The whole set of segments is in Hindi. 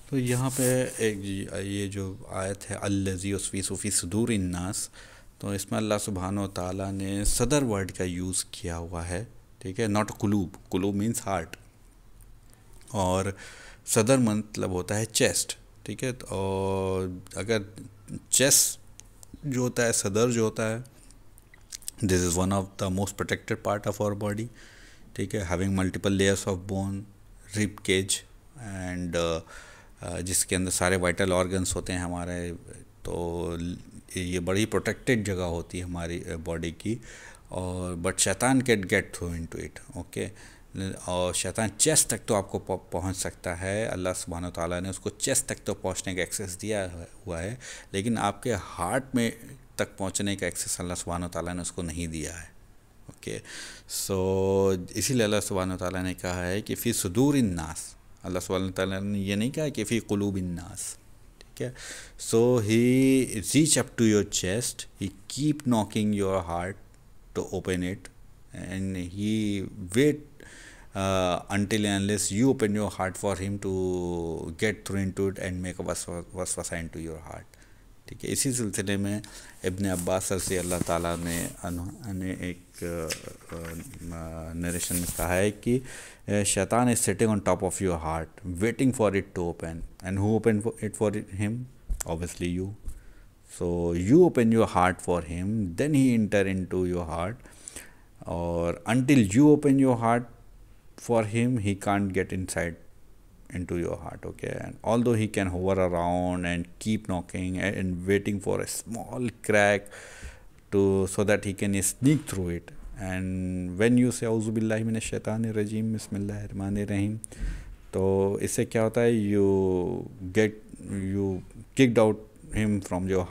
तो यहाँ पे एक ये जो आयत है अल्लज़ी युस्विसु फ़ी सुदूरिन नास, तो इसमें अल्लाह सुब्हान व ताला ने सदर वर्ड का यूज़ किया हुआ है, ठीक है, नॉट कुलूब। कुलूब मीन्स हार्ट, और सदर मतलब होता है चेस्ट, ठीक है। और अगर चेस्ट जो होता है, सदर जो होता है, this is one of the most protected part of our body, ठीक है, having multiple layers of bone, rib cage and जिसके अंदर सारे वाइटल ऑर्गन्स होते हैं हमारे। तो ये बड़ी प्रोटेक्टेड जगह होती है हमारी बॉडी की। और बट शैतान can get through into it, okay. और शैतान चेस्ट तक तो आपको पहुंच सकता है, अल्लाह सुब्हानो ताला ने उसको चेस्ट तक तो पहुंचने का एक्सेस दिया हुआ है, लेकिन आपके हार्ट में तक पहुंचने का एक्सेस अल्लाह सुब्हानो ताला ने उसको नहीं दिया है, ओके। सो इसीलिए अल्लाह सुब्हानो ताला ने कहा है कि फ़ी सुदूर नास, अल्लाह सुब्हानो ताला ने ये नहीं कहा कि फ़ी कुलूब नास, ठीक है। So he reach up to your chest, he keep knocking your heart to open it, and he wait until and unless you open your heart for him to get through into it and make a waswasa into your heart, ठीक है। इसी सिलसिले में इब्न अब्बास से अल्लाह ताला ने एक नरेशन में कहा है कि शैतान is sitting on top of your heart waiting for it to open, and who open it for him, obviously you. So you open your heart for him, then he enter into your heart, or until you open your heart for him, he can't get inside into your heart, okay. And although he can hover around and keep knocking and waiting for a small crack to so that he can sneak through it, and when you say auzu billahi minash shaitani rajim bismillahir rahmanir rahim, तो इससे क्या होता है, you kicked out him from your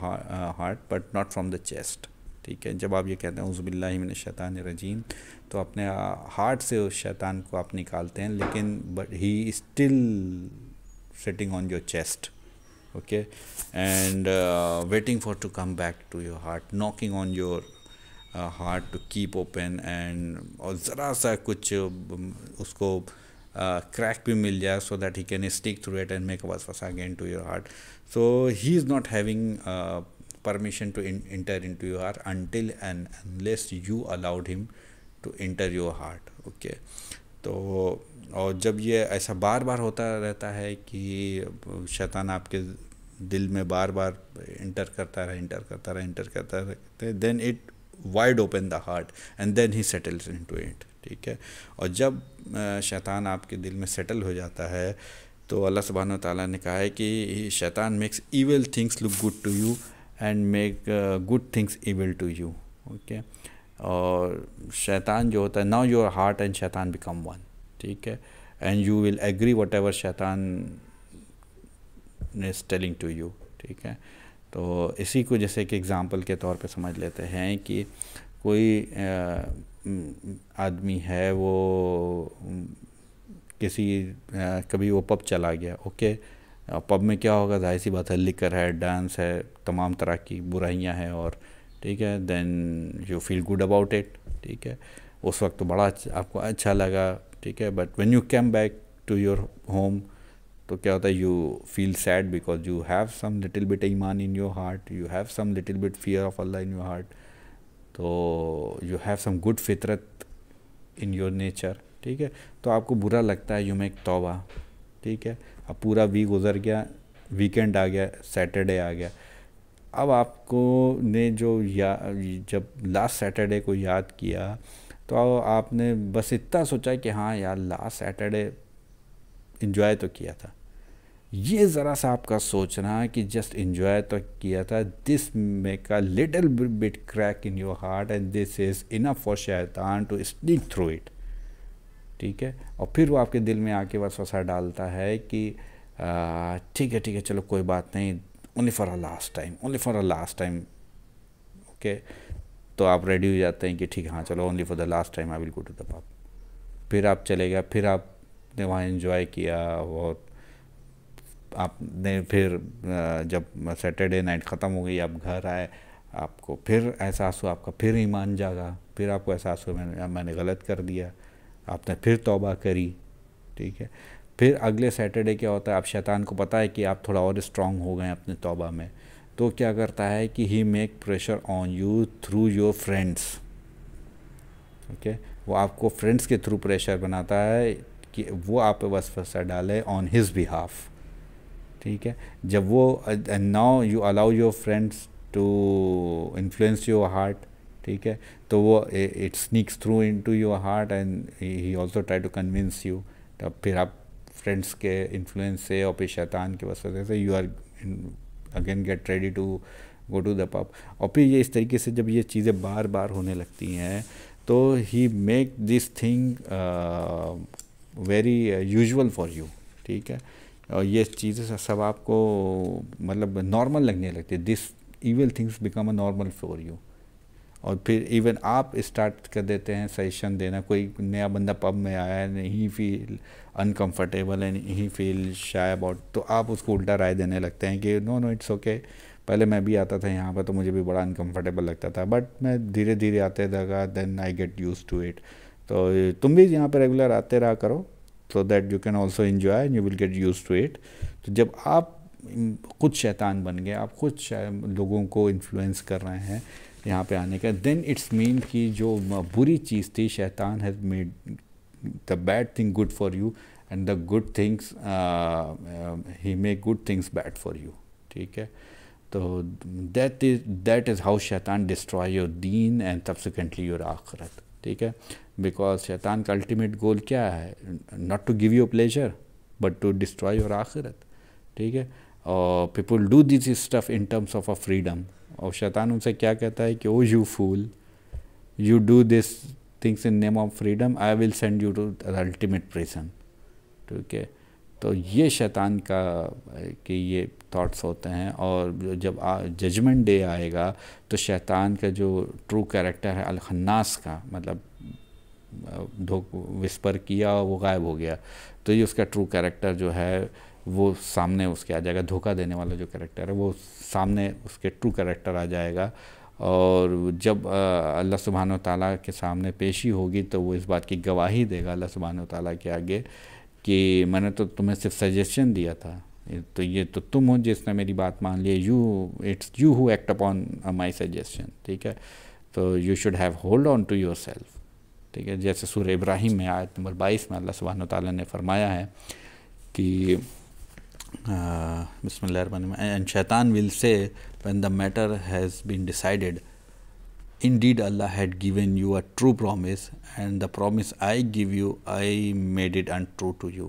heart but not from the chest, ठीक है। जब आप ये कहते हैं औज़ुबिल्लाहि मिनश शैतानिर रजीम, तो अपने हार्ट से उस शैतान को आप निकालते हैं, लेकिन but he still sitting on your chest, okay, and waiting for to come back to your heart, knocking on your heart to keep open, and और ज़रा सा कुछ उसको क्रैक भी मिल जाए so that he can stick through it and make a waswasa again to your heart. So he is not having permission to enter into your heart until and unless you allowed him to enter your heart, okay. तो और जब ये ऐसा बार बार होता रहता है कि शैतान आपके दिल में बार बार इंटर करता रहे, then it wide open the heart and then he settles into it, ठीक है। और जब शैतान आपके दिल में सेटल हो जाता है, तो अल्लाह सुब्हानो व ताला ने कहा है कि शैतान makes evil things look good to you and make good things evil to you, okay. और शैतान जो होता है, नाउ योर हार्ट एंड शैतान बिकम वन, ठीक है, and you will agree whatever शैतान इज टेलिंग टू यू, ठीक है। तो इसी को जैसे कि एग्ज़ाम्पल के तौर पे समझ लेते हैं कि कोई आदमी है, वो किसी कभी वो पब चला गया, ओके। पब में क्या होगा, जाहिर सी बात है, लिकर है, डांस है, तमाम तरह की बुराइयां हैं, और ठीक है, then you feel good about it, ठीक है। उस वक्त तो बड़ा आपको अच्छा लगा, ठीक है, but when you come back to your home, तो क्या होता है, you feel sad because you have some little bit ईमान in your heart, you have some little bit fear of Allah in your heart, तो यू हैव सम गुड फितरत इन योर नेचर, ठीक है। तो आपको बुरा लगता है, यू मेक तौबा, ठीक है। अब पूरा वीक गुजर गया, वीकेंड आ गया, सैटरडे आ गया, अब आपको ने जब लास्ट सैटरडे को याद किया, तो आपने बस इतना सोचा कि हाँ यार, लास्ट सैटरडे इन्जॉय तो किया था। ये ज़रा सा आपका सोचना कि जस्ट इन्जॉय तो किया था, this make a little bit crack in your heart and this is enough for शैतान टू स्नीक थ्रू इट, ठीक है। और फिर वो आपके दिल में आके वसवसा डालता है कि ठीक है चलो कोई बात नहीं, only for a last time, okay. तो आप रेडी हो जाते हैं कि ठीक है, हाँ चलो, only for the last time I will go to the pub. फिर आप चले गए, फिर आपने वहाँ एंजॉय किया, और आपने फिर जब सैटरडे नाइट ख़त्म हो गई, आप घर आए, आपको फिर एहसास हुआ, आपका फिर ईमान जागा, फिर आपको एहसास हुआ मैंने गलत कर दिया, आपने फिर तौबा करी, ठीक है। फिर अगले सैटरडे क्या होता है, अब शैतान को पता है कि आप थोड़ा और स्ट्रांग हो गए अपने तौबा में, तो क्या करता है कि he make pressure on you through your friends. Okay, वो आपको फ्रेंड्स के थ्रू प्रेशर बनाता है कि वो आप पे वसवसा डाले ऑन हिज बिहाफ। ठीक है, जब वो now you allow your friends to influence your heart, ठीक है, तो वो it sneaks through into your heart and he also try to convince you. तब फिर आप फ्रेंड्स के इन्फ्लुएंस से और फिर शैतान के वसवसे से you are again get ready to go to the pub. और फिर ये इस तरीके से जब ये चीज़ें बार बार होने लगती हैं तो he make this thing very usual for you. ठीक है, और ये चीज़ें सब आपको मतलब नॉर्मल लगने लगती है। This evil things become a normal for you. और फिर इवन आप स्टार्ट कर देते हैं सजेशन देना, कोई नया बंदा पब में आया है, नहीं फील अनकंफर्टेबल है, नहीं फील शाय अबाउट, तो आप उसको उल्टा राय देने लगते हैं कि नो नो इट्स ओके, पहले मैं भी आता था यहाँ पर तो मुझे भी बड़ा अनकंफर्टेबल लगता था, बट मैं धीरे धीरे आते लगा, then I get use to it. तो तुम भी यहाँ पर रेगुलर आते रहा करो, so that you can also enjoy and you will get use to it. तो जब आप खुद शैतान बन गए, आप खुद लोगों को इन्फ्लुएंस कर रहे हैं यहाँ पे आने का, देन इट्स मीन कि जो बुरी चीज़ थी, शैतान has made the bad thing good for you and the good things he make good things bad for you. ठीक है, तो दैट इज़ हाउ शैतान destroy your Deen and subsequently your आखिरत। ठीक है, बिकॉज शैतान का अल्टीमेट गोल क्या है, not to give you pleasure but to destroy your आखिरत। ठीक है, और people do this stuff in terms of a freedom. और शैतान उनसे क्या कहता है कि oh you fool, you do this things in name of freedom, I will send you to the ultimate prison. ठीक है, तो ये शैतान का कि ये थॉट्स होते हैं। और जब जजमेंट डे आएगा तो शैतान का जो ट्रू कैरेक्टर है अल खन्नास का, मतलब विस्पर किया और वो गायब हो गया, तो ये उसका ट्रू कैरेक्टर जो है वो सामने उसके आ जाएगा। धोखा देने वाला जो कैरेक्टर है वो सामने उसके ट्रू कैरेक्टर आ जाएगा। और जब अल्लाह सुब्हान व तआला के सामने पेशी होगी तो वो इस बात की गवाही देगा अल्लाह सुब्हान व तआला के आगे कि मैंने तो तुम्हें सिर्फ सजेशन दिया था, तो ये तो तुम हो जिसने मेरी बात मान ली, it's you who act upon my suggestion. ठीक है, तो you should have hold on to yourself. ठीक है, जैसे सूरह इब्राहिम में आयत नंबर 22 में अल्लाह सुब्हान व तआला ने फरमाया है कि बिस्मिल्लाहिर्रहमानिर्रहीम, and shaitan will say when the matter has been decided, indeed Allah had given you a true promise, and the promise I give you, I made it untrue to you,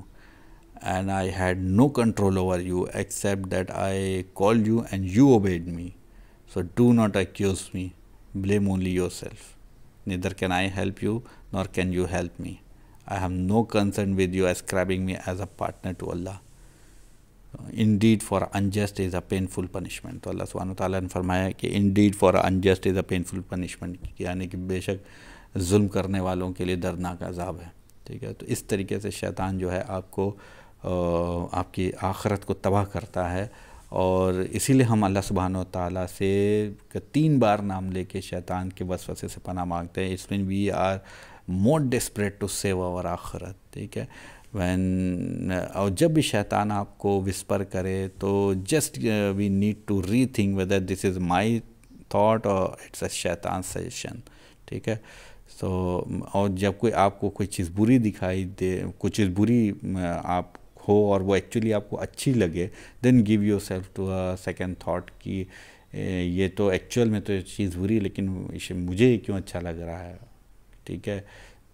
and I had no control over you except that I called you and you obeyed me. So do not accuse me, blame only yourself. Neither can I help you nor can you help me. I have no concern with you ascribing me as a partner to Allah. Indeed for unjust is a painful punishment. तो अल्लाह सुब्हानहू तआला ने फरमाया कि Indeed for unjust is a painful punishment, यानी कि बेशक जुल्म करने वालों के लिए दर्दनाक अजाब है। ठीक है, तो इस तरीके से शैतान जो है आपको आपकी आखिरत को तबाह करता है। और इसीलिए हम अल्लाह सुब्हानहू तआला से 3 बार नाम लेके शैतान के वसवसे से पनाह मांगते हैं। इसमें we are more desperate to save our आखिरत। ठीक है, और जब भी शैतान आपको विस्पर करे तो just we need to rethink whether this is my thought और इट्स अ शैतान सजेशन। ठीक है, सो और जब कोई आपको कोई चीज़ बुरी दिखाई दे, कुछ चीज़ बुरी आप हो और वो एक्चुअली आपको अच्छी लगे, then give yourself to a second thought कि ये तो एक्चुअल में तो ये चीज़ बुरी, लेकिन मुझे क्यों अच्छा लग रहा है। ठीक है,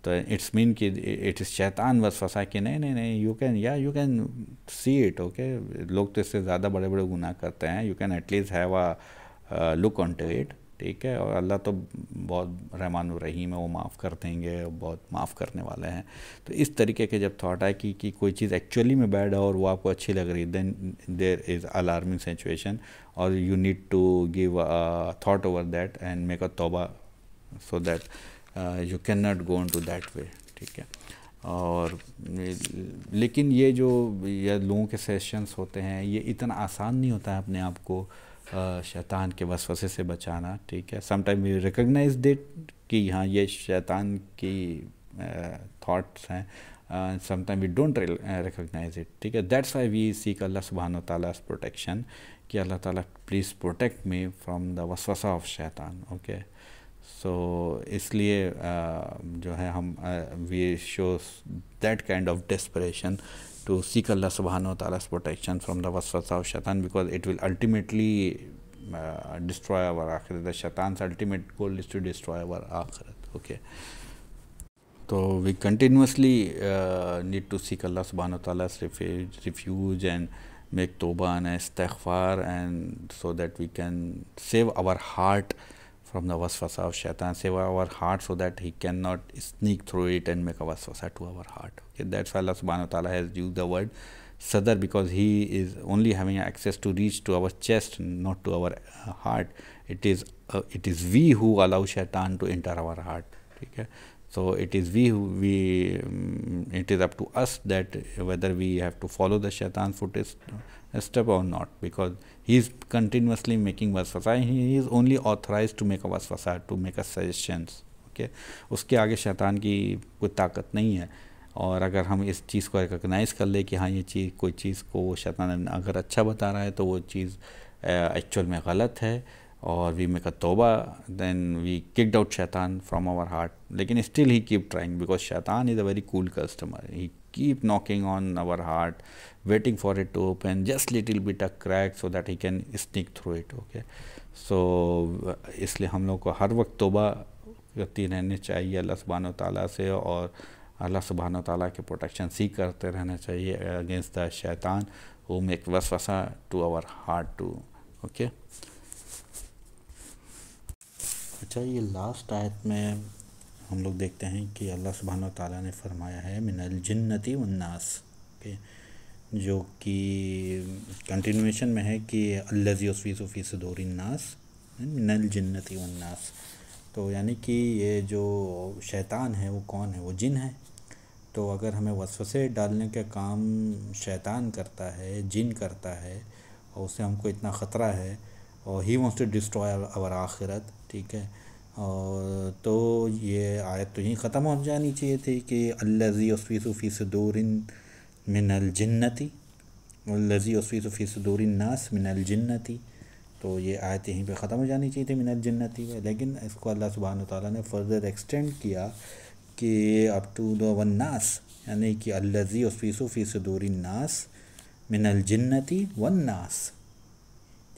तो इट्स मीन कि इट इज़ शैतान वसवसा कि नहीं you can see it. Okay, लोग तो इससे ज़्यादा बड़े बड़े गुनाह करते हैं, you can at least have a look on to it. ठीक है, और अल्लाह तो बहुत रहमान व रहीम है, वो माफ़ कर देंगे, बहुत माफ़ करने वाले हैं। तो इस तरीके के जब थॉट आए कि कोई चीज़ एक्चुअली में बैड है और वो आपको अच्छी लग रही है, then there is alarming situation और you need to give a thought over that and make a तौबा so that you can not go on to that way. ठीक है, और लेकिन ये जो ये लोगों के सेशंस होते हैं, ये इतना आसान नहीं होता है अपने आप को शैतान के वसवसे से बचाना। ठीक है, समटाइम वी रिकग्नाइज दैट कि हाँ ये शैतान की थॉट्स हैं, sometime we don't recognize it, ठीक है. दैट्स वाई वी सीक अल्लाह सुब्हान व तआला's प्रोटेक्शन कि अल्लाह ताला please protect me from the वसवसा ऑफ शैतान. ओके, सो इसलिए जो है हम we shows that kind of desperation to seek Allah subhanahu wa ta'ala's protection from the waswasa of shaitan, because it will ultimately destroy our akhirat. The shaitan's ultimate goal is to destroy our akhirat. Okay, so we continuously need to seek Allah subhanahu wa ta'ala's refuge and make tawbah and istighfar, and so that we can save our heart from the waswasa of shaitan, save our heart so that he cannot sneak through it and make a waswasa to our heart. Okay, that's why Allah subhanahu wa ta'ala has used the word sadar, because he is only having access to reach to our chest, not to our heart. It is we who allow shaitan to enter our heart. Okay, so it is it is up to us that whether we have to follow the shaitan's footstep or not, because he is continuously making waswasa. He is only authorized to make a waswasa, to make us suggestions. Okay, उसके आगे शैतान की कोई ताकत नहीं है. और अगर हम इस चीज़ को रिकॉग्नाइज कर ले कि हाँ ये चीज़, कोई चीज़ को वो शैतान अगर अच्छा बता रहा है तो वो चीज़ एक्चुअल में गलत है, और वी मेक अ तौबा, देन वी किक्ड आउट शैतान फ्रॉम आवर हार्ट. लेकिन still he keep trying, because शैतान is a very cool customer. He keep knocking on our heart, waiting for it to open just little bit a crack so that he can sneak through it. Okay, so इसलिए हम लोग को हर वक्त तौबा करती रहनी चाहिए अल्लाह सुब्हान व तआला से, और अल्लाह सुब्हान व तआला के प्रोटेक्शन सीख करते रहना चाहिए अगेंस्ट द शैतान हु मेक वसवसा to our heart too. Okay, अच्छा, ये लास्ट आयत में हम लोग देखते हैं कि अल्लाह सुब्हान व तआला ने फरमाया है मिनल जिन्नति वन्नास. ओके, जो कि कंटिन्यूएशन में है कि अल्लज़ी युस्विसु फ़ी सुदूरिन नास मिनल जिन्नति वन्नास. तो यानी कि ये जो शैतान है वो कौन है? वो जिन है. तो अगर हमें वसवसे डालने का काम शैतान करता है, जिन करता है, और उससे हमको इतना ख़तरा है, और he wants to destroy our आखिरत, ठीक है. और तो ये आयत तो यहीं ख़त्म हो जानी चाहिए थी कि अल्लज़ी युस्विसु फ़ी सुदूरिन मिनल जिन्नति वल्लज़ी युस्विसु फ़ी सुदूरिन नास मिनल जिन्नति. तो ये आयत यहीं पे ख़त्म हो जानी चाहिए थी मिनल जिन्नति में, लेकिन इसको अल्लाह सुब्हान व तआला ने फर्दर एक्सटेंड किया कि अप टू द वन्नास, यानी कि अल्लज़ी युस्विसु फ़ी सुदूरिन नास मिनल जिन्नति वन्नास.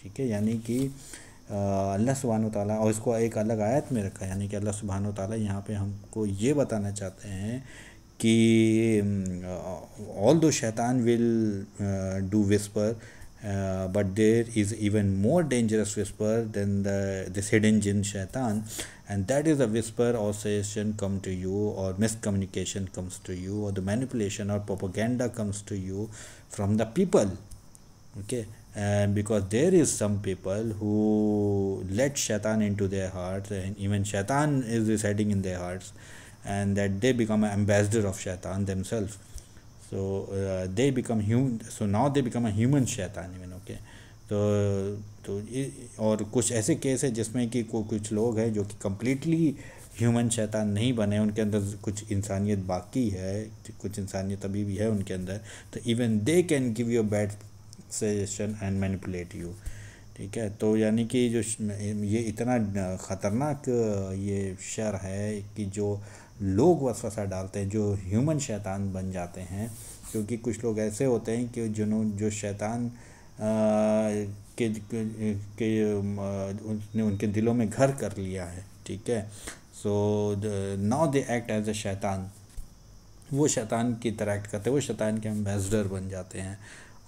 ठीक है, यानी कि अल्लाह सुब्हान व तआला, और इसको एक अलग आयत में रखा, यानी कि अल्लाह सुब्हान व तआला यहाँ पे हमको ये बताना चाहते हैं कि although shaitan will do whisper, but there is even more dangerous whisper than this hidden jinn shaitan, and that is a whisper or suggestion come to you, or miscommunication comes to you, or the manipulation or propaganda comes to you from the people. Okay, and because there is some people who let shaitan into their hearts, and even shaitan is residing in their hearts, and that they become an ambassador of shaitan themselves. So they become human. So now they become a human shaitan even. Okay, तो और कुछ ऐसे केस है जिसमें कि कुछ लोग हैं जो कि कम्प्लीटली ह्यूमन शैतान नहीं बने, उनके अंदर कुछ इंसानियत बाकी है, कुछ इंसानियत अभी भी है उनके अंदर. तो even they can give you bad suggestion and manipulate you. ठीक है, तो यानी कि जो ये इतना ख़तरनाक ये शर है कि जो लोग वसवसा डालते हैं, जो ह्यूमन शैतान बन जाते हैं, क्योंकि कुछ लोग ऐसे होते हैं कि जो शैतान उसने उनके दिलों में घर कर लिया है. ठीक है, so now they act as a शैतान. वो शैतान की तरह एक्ट करते हैं, वो शैतान के एम्बेसडर बन जाते हैं,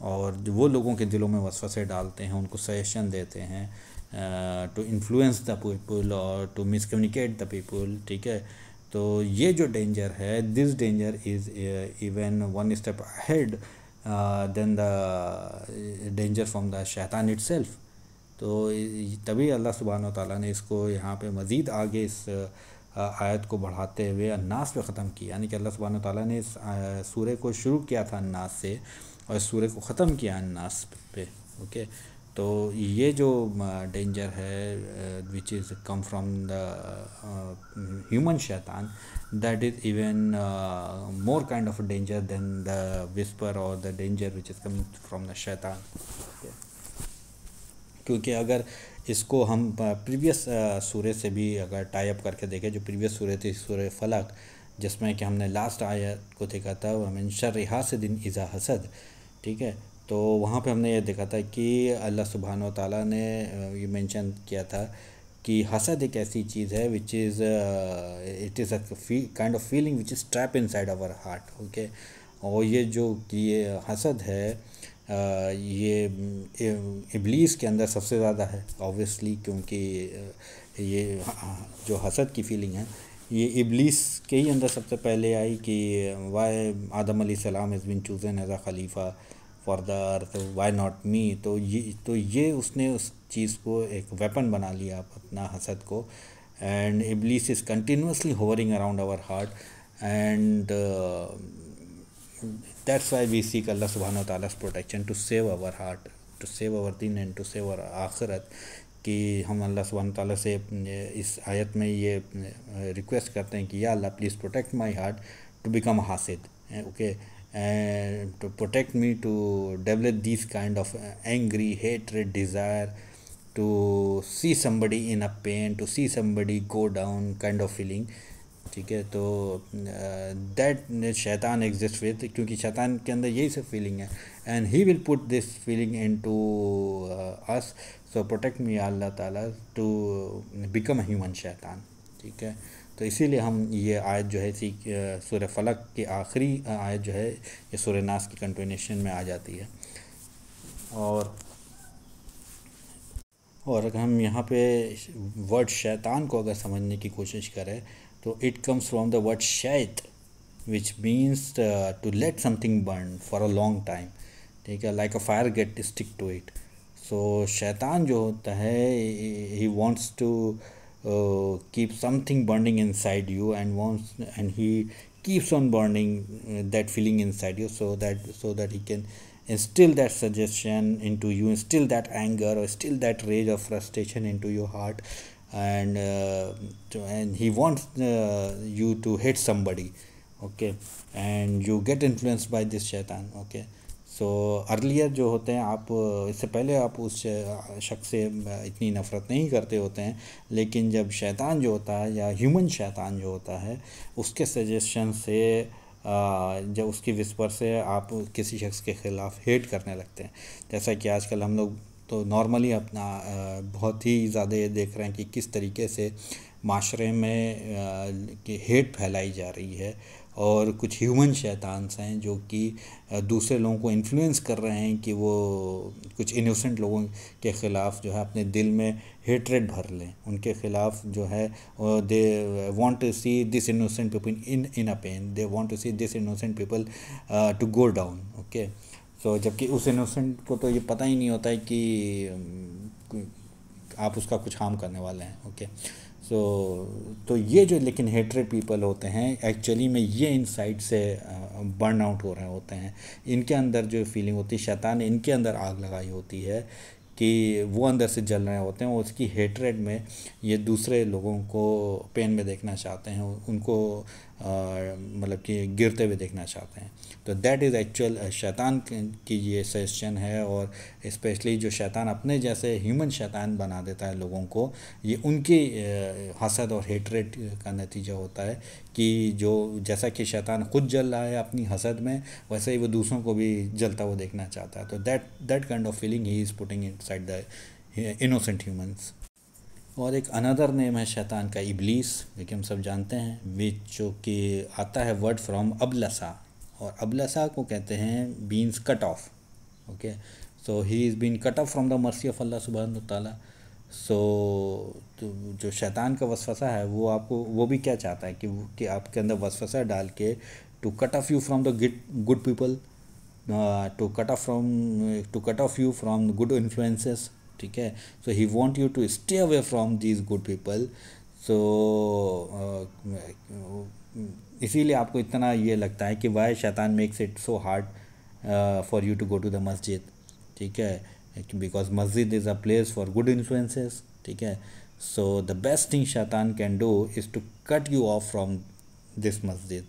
और वो लोगों के दिलों में वसवसे डालते हैं, उनको सजेशन देते हैं टू इन्फ्लुएंस द पीपल और टू मिसकम्युनिकेट द पीपल. ठीक है, तो ये जो डेंजर है, this danger is even one step ahead then the danger from the शैतान इटसेल्फ. तो तभी अल्लाह सुब्हानहू व तआला ने इसको यहाँ पे मज़ीद आगे इस आयत को बढ़ाते हुए अन्नास पे ख़त्म किया. यानी कि अल्लाह सुब्हानहू व तआला ने इस सूरे को शुरू किया था अन्नास से, और इस सूरे को ख़त्म किया अन्नास पे. ओके, तो ये जो डेंजर है which is come from the human शैतान, that is even more kind of a danger than the whisper or the danger which is coming from the shaitan. क्योंकि अगर इसको हम प्रीवियस सूरह से भी अगर टाई अप करके देखें, जो प्रीवियस सूरह थी सूरह फलक, जिसमें कि हमने लास्ट आयत को देखा था मिन शर्रि हासिदिन इज़ा हसद, ठीक है। तो वहाँ पे हमने ये देखा था कि अल्लाह सुब्हान व तआला ने ये मेंशन किया था कि हसद एक ऐसी चीज़ है which is it is a kind of feeling which is trap inside our heart, okay. और ये जो कि ये हसद है ये इब्लीस के अंदर सबसे ज़्यादा है ऑब्वियसली, क्योंकि ये जो हसद की फीलिंग है ये इब्लीस के ही अंदर सबसे पहले आई कि वाई आदम अलैहिस्सलाम is been chosen as a खलीफा for the earth, why not me. तो ये उसने उस चीज़ को एक वेपन बना लिया अपना हसद को, एंड इब्लीस is continuously hovering around our heart, and that's why we seek Allah subhanahu wa ta'ala's protection to save our heart, to save our deen and to save our आखिरत, कि हम अल्लाह सुब्हानहू ताला से इस आयत में ये रिक्वेस्ट करते हैं कि या अल्लाह please protect my heart to become हासिद, okay, and to protect me to develop this kind of angry hatred desire to see somebody in a pain, to see somebody go down kind of feeling, ठीक है। तो दैट शैतान एग्जिस्ट विद, क्योंकि शैतान के अंदर यही सब फीलिंग है, and he will put this feeling into us, so protect me अल्लाह ताला टू बिकम अ ह्यूमन शैतान, ठीक है। तो इसीलिए हम ये आयत जो है इसी सूरह फलक की आखिरी आयत जो है ये सूरह नास की कंटिन्यूशन में आ जाती है। और अगर हम यहाँ पे वर्ड शैतान को अगर समझने की कोशिश करें तो it comes from the word शैत which means to let something burn for a long time, ठीक है, like a fire get stick to it. So शैतान जो होता है he wants to keep something burning inside you and he keeps on burning that feeling inside you, so that he can instill that suggestion into you, instill that anger or instill that rage or frustration into your heart, and he wants you to hate somebody, okay, and you get influenced by this shaitan, okay. So earlier जो होते हैं आप इससे पहले आप उस शख्स से इतनी नफ़रत नहीं करते होते हैं, लेकिन जब शैतान जो होता है या ह्यूमन शैतान जो होता है उसके सजेशन से जब उसकी विस्पर से आप किसी शख्स के ख़िलाफ़ हेट करने लगते हैं, जैसा कि आजकल हम लोग तो नॉर्मली अपना बहुत ही ज़्यादा ये देख रहे हैं कि किस तरीके से माशरे में कि हेट फैलाई जा रही है, और कुछ ह्यूमन शैतान्स हैं जो कि दूसरे लोगों को इन्फ्लुएंस कर रहे हैं कि वो कुछ इनोसेंट लोगों के ख़िलाफ़ जो है अपने दिल में हेट्रेड भर लें, उनके ख़िलाफ़ जो है they want to see this innocent people in a pain, they want to see this innocent people to go down, okay. So जबकि उस इनोसेंट को तो ये पता ही नहीं होता है कि आप उसका कुछ हार्म करने वाले हैं, ओके। तो ये जो लेकिन हेट्रेड पीपल होते हैं एक्चुअली में ये इनसाइड से बर्न आउट हो रहे होते हैं, इनके अंदर जो फीलिंग होती है शैतान ने इनके अंदर आग लगाई होती है कि वो अंदर से जल रहे होते हैं, उसकी हेट्रेड में ये दूसरे लोगों को पेन में देखना चाहते हैं, उनको मतलब कि गिरते हुए देखना चाहते हैं। तो दैट इज़ एक्चुअल शैतान की ये सजेशन है, और स्पेशली जो शैतान अपने जैसे ह्यूमन शैतान बना देता है लोगों को, ये उनकी हसद और हेट्रेड का नतीजा होता है कि जो जैसा कि शैतान ख़ुद जल रहा है अपनी हसद में, वैसे ही वो दूसरों को भी जलता हुआ देखना चाहता है। तो that kind of feeling he is putting inside the innocent humans. और एक अनदर नेम है शैतान का इब्लीस, जो कि हम सब जानते हैं, विच जो कि आता है वर्ड फ्रॉम अबलसा, और अबलसा को कहते हैं beans cut off, okay. So he is been cut off from the mercy of अल्लाह सुब्हानहू ताला। सो तो जो शैतान का वसवसा है वो आपको वो भी क्या चाहता है कि आपके अंदर वसवसा डाल के to cut off you from the good people, to cut off you from good influences, ठीक है। So he want you to stay away from these good people. So इसीलिए आपको इतना ये लगता है कि वाई शैतान makes it so hard for you to go to the मस्जिद, ठीक है। because masjid is a place for good influences, ठीक है. So the best thing shaitan can do is to cut you off from this masjid.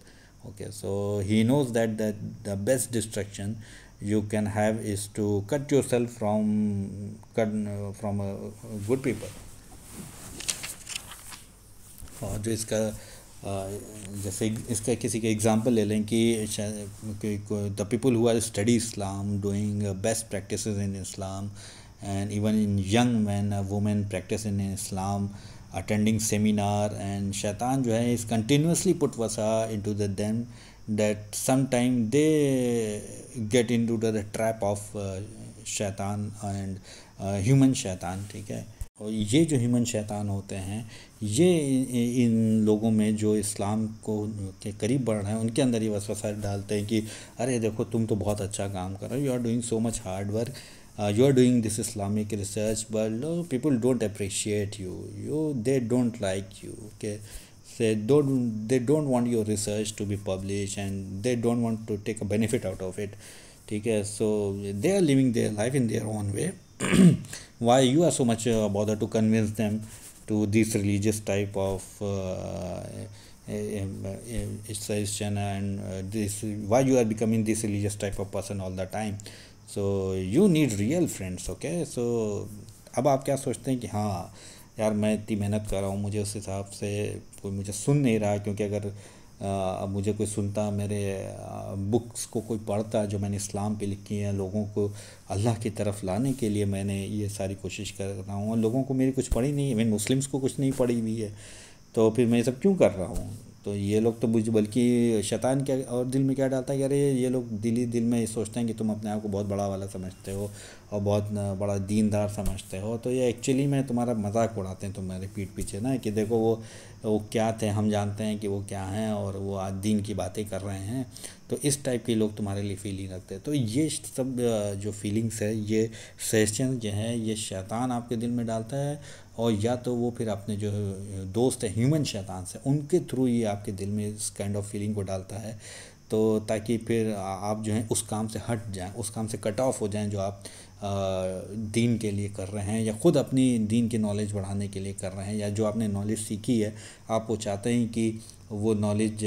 Okay, so he knows that the best distraction you can have is to cut yourself from good people. और जो इसका जैसे इसका किसी का एग्जांपल ले लें कि the people who are study Islam doing best practices in Islam and even in young man women practice in Islam attending seminar and शैतान जो है इस कंटिन्यूसली पुट वसा into the them that some time they get into the trap of शैतान एंड ह्यूमन शैतान, ठीक है. और ये जो ह्यूमन शैतान होते हैं ये इन लोगों में जो इस्लाम को के करीब बढ़ रहे हैं उनके अंदर ये वसवसा डालते हैं कि अरे देखो तुम तो बहुत अच्छा काम कर रहे हो, you are doing so much hard work, you are doing this Islamic research, but people don't appreciate you they don't like you, okay. They don't want your research to be published and they don't want to take a benefit out of it, ठीक है. So they are living their life in their own way. Why you are so much bothered to convince them to this religious type of suggestion and this why you are becoming this religious type of person all the time. So you need real friends, okay. So अब आप क्या सोचते हैं कि हाँ यार मैं इतनी मेहनत कर रहा हूँ, मुझे उस हिसाब से कोई मुझे सुन नहीं रहा, क्योंकि अगर अब मुझे कोई सुनता, मेरे बुक्स को कोई पढ़ता जो मैंने इस्लाम पे लिखी है, लोगों को अल्लाह की तरफ लाने के लिए मैंने ये सारी कोशिश कर रहा हूँ, और लोगों को मेरी कुछ पड़ी नहीं है, इवन मुस्लिम्स को कुछ नहीं पड़ी हुई है, तो फिर मैं ये सब क्यों कर रहा हूँ. तो ये लोग तो बल्कि शैतान क्या और दिल में क्या डालता है कि अरे ये लोग दिल में ये सोचते हैं कि तुम अपने आप को बहुत बड़ा वाला समझते हो और बहुत बड़ा दीनदार समझते हो, तो ये एक्चुअली में तुम्हारा मजाक उड़ाते हैं तुम्हारे पीठ पीछे ना, कि देखो वो क्या थे, हम जानते हैं कि वो क्या हैं और वो आज दीन की बातें कर रहे हैं. तो इस टाइप के लोग तुम्हारे लिए फीलिंग रखते हैं. तो ये सब जो फीलिंग्स है, ये सजेशन जो है, ये शैतान आपके दिल में डालता है, और या तो वो फिर अपने जो दोस्त है ह्यूमन शैतान से उनके थ्रू ये आपके दिल में इस काइंड ऑफ फीलिंग को डालता है, तो ताकि फिर आप जो हैं उस काम से हट जाएं, उस काम से कट ऑफ हो जाएं जो आप दीन के लिए कर रहे हैं, या ख़ुद अपनी दीन की नॉलेज बढ़ाने के लिए कर रहे हैं, या जो आपने नॉलेज सीखी है आप वो चाहते हैं कि वो नॉलेज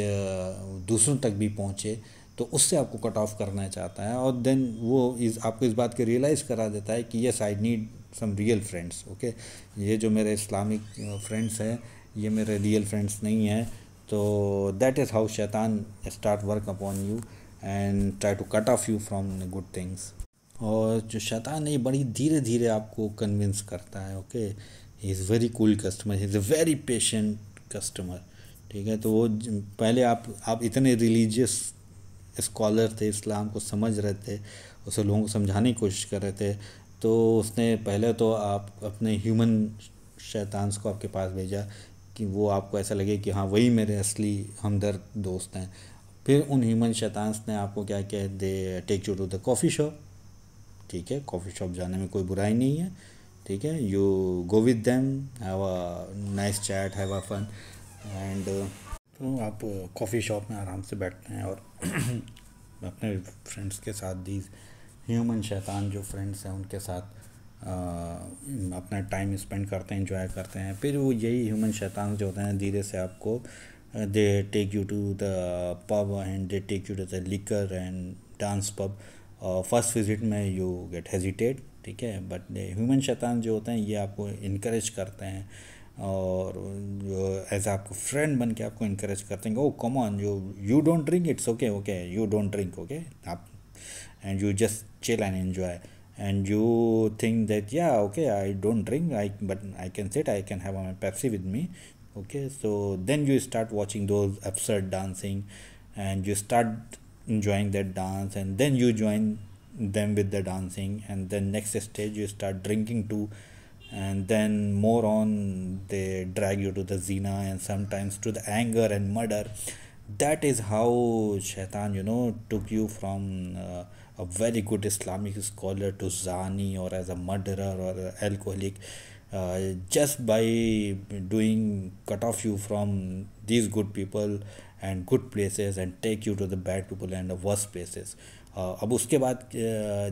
दूसरों तक भी पहुँचे, तो उससे आपको कट ऑफ करना चाहता है. और देन वो आपको इस बात के रियलाइज़ करा देता है कि yes I need some real friends, okay. ये जो मेरे इस्लामिक फ्रेंड्स हैं ये मेरे रियल फ्रेंड्स नहीं हैं. तो दैट इज़ हाउ शैतान start work upon you and try to cut off you from good things. और जो शैतान है ये बड़ी धीरे धीरे आपको कन्विंस करता है, okay. He is very cool customer, he is a very patient customer, ठीक है. तो वो पहले आप इतने रिलीजियस स्कॉलर थे, इस्लाम को समझ रहे थे, उसे लोगों को समझाने की कोशिश कर रहे थे, तो उसने पहले तो आप अपने ह्यूमन शैतान्स को आपके पास भेजा कि वो आपको ऐसा लगे कि हाँ वही मेरे असली हमदर्द दोस्त हैं. फिर उन ह्यूमन शैतान्स ने आपको क्या किया, they take you to the coffee shop, ठीक है. कॉफ़ी शॉप जाने में कोई बुराई नहीं है, ठीक है. You go with them, have a nice chat, have a fun, and तो आप कॉफ़ी शॉप में आराम से बैठते हैं और अपने फ्रेंड्स के साथ दीज ह्यूमन शैतान जो फ्रेंड्स हैं उनके साथ अपना टाइम स्पेंड करते हैं, एंजॉय करते हैं. फिर वो यही ह्यूमन शैतान जो होते हैं धीरे से आपको they take you to the pub and they take you to the liquor and dance pub. First visit में यू गेट हेजिटेट, ठीक है, बट ह्यूमन शैतान जो होते हैं ये आपको इनकरेज करते हैं और एज आपको फ्रेंड बन के आपको इनकरेज करते हैं. Oh come on, you don't drink, it's okay, okay, you don't drink, okay, आप and you just chill and enjoy, and you think that yeah okay I don't drink, but I can sit, I can have my Pepsi with me, okay. So then you start watching those absurd dancing and you start enjoying that dance, and then you join them with the dancing, and then next stage you start drinking too, and then more on they drag you to the zina and sometimes to the anger and murder. That is how shaitan took you from a very good Islamic scholar to zani or as a murderer or a alcoholic, just by doing cut off you from these good people and good places and take you to the bad people and the worst places. अब उसके बाद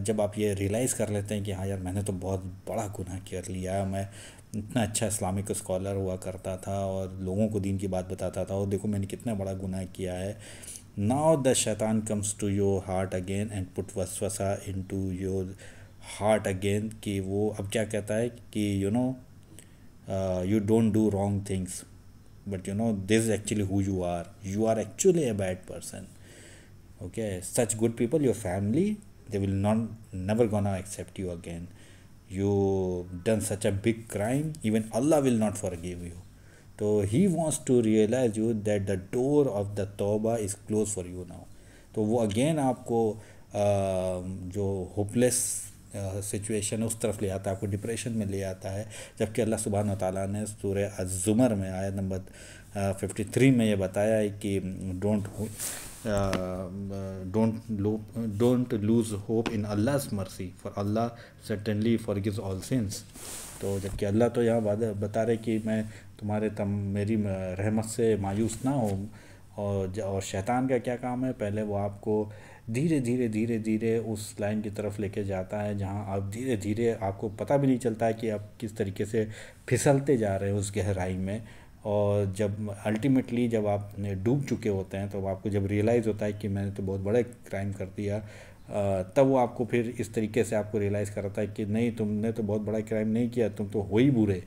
जब आप ये रियलाइज़ कर लेते हैं कि हाँ यार मैंने तो बहुत बड़ा गुनाह कर लिया, मैं इतना अच्छा इस्लामिक स्कॉलर हुआ करता था और लोगों को दीन की बात बताता था और देखो मैंने कितना बड़ा गुनाह किया है। नाउ द शैतान comes to your heart again and put वसवसा इनटू योर हार्ट अगेन, कि वो अब क्या कहता है कि you don't do wrong things, but this is actually who you are actually a bad person. Okay, such good people, your family, they will not never gonna accept you again. You done such a big crime, even Allah will not forgive you. So he wants to realize you that the door of the tawbah is closed for you now. तो वो अगेन आपको जो होपलेस सिचुएशन है उस तरफ ले आता है, आपको डिप्रेशन में ले आता है। जबकि अल्लाह सुब्हान व तआला ने सूरह अज़्ज़ुमर में आयत नंबर 53 में ये बताया है कि don't lose hope in Allah's mercy, for Allah certainly forgives all sins. तो जबकि अल्लाह तो यहाँ बता रहे कि मैं मेरी रहमत से मायूस ना हो। और शैतान का क्या काम है, पहले वो आपको धीरे धीरे उस लाइन की तरफ लेके जाता है जहाँ आप धीरे धीरे, आपको पता भी नहीं चलता है कि आप किस तरीके से फिसलते जा रहे हैं उस गहराई में। और जब अल्टीमेटली जब आप डूब चुके होते हैं तो आपको जब रियलाइज़ होता है कि मैंने तो बहुत बड़ा क्राइम कर दिया, तब वो आपको फिर इस तरीके से आपको रियलाइज़ कराता है कि नहीं, तुमने तो बहुत बड़ा क्राइम नहीं किया, तुम तो हो ही बुरे,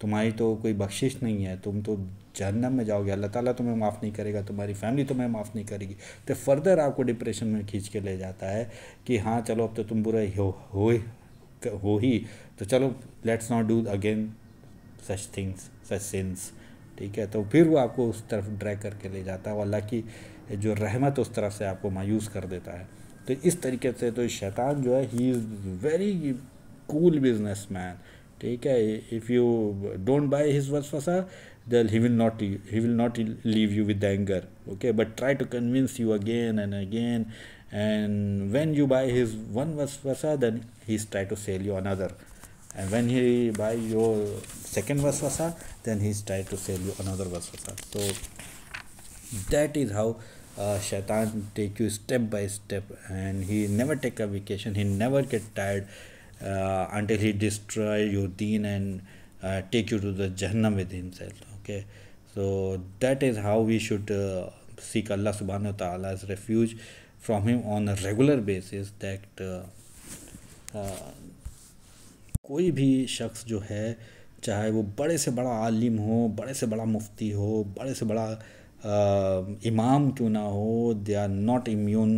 तुम्हारी तो कोई बख्शिश नहीं है, तुम तो जहन्नम में जाओगे, अल्लाह ताला तुम्हें माफ़ नहीं करेगा, तुम्हारी फैमिली तुम्हें माफ़ नहीं करेगी। तो फर्दर आपको डिप्रेशन में खींच के ले जाता है कि हाँ चलो अब तो तुम बुरे हो ही, तो चलो let's not do again such things, such since. ठीक है, तो फिर वो आपको उस तरफ ड्रैग करके ले जाता है और अल्लाह की जो रहमत उस तरफ से आपको मायूस कर देता है। तो इस तरीके से तो शैतान जो है, he is very cool business man. ठीक है, if you don't buy his वसवसा, then he will not leave you with the anger, okay, but try to convince you again and again, and when you buy his one waswasa, then he's try to sell you another, and when he buy your second waswasa, then he's try to sell you another waswasa. So that is how shaitan take you step by step, and he never take a vacation, he never get tired until he destroy your deen and take you to the Jahannam with himself. Okay, so that is how we should seek Allah subhanahu wa ta'ala's refuge from him on a regular basis, that कोई भी शख्स जो है, चाहे वो बड़े से बड़ा आलिम हो, बड़े से बड़ा मुफ्ती हो, बड़े से बड़ा इमाम क्यों ना हो, they are not immune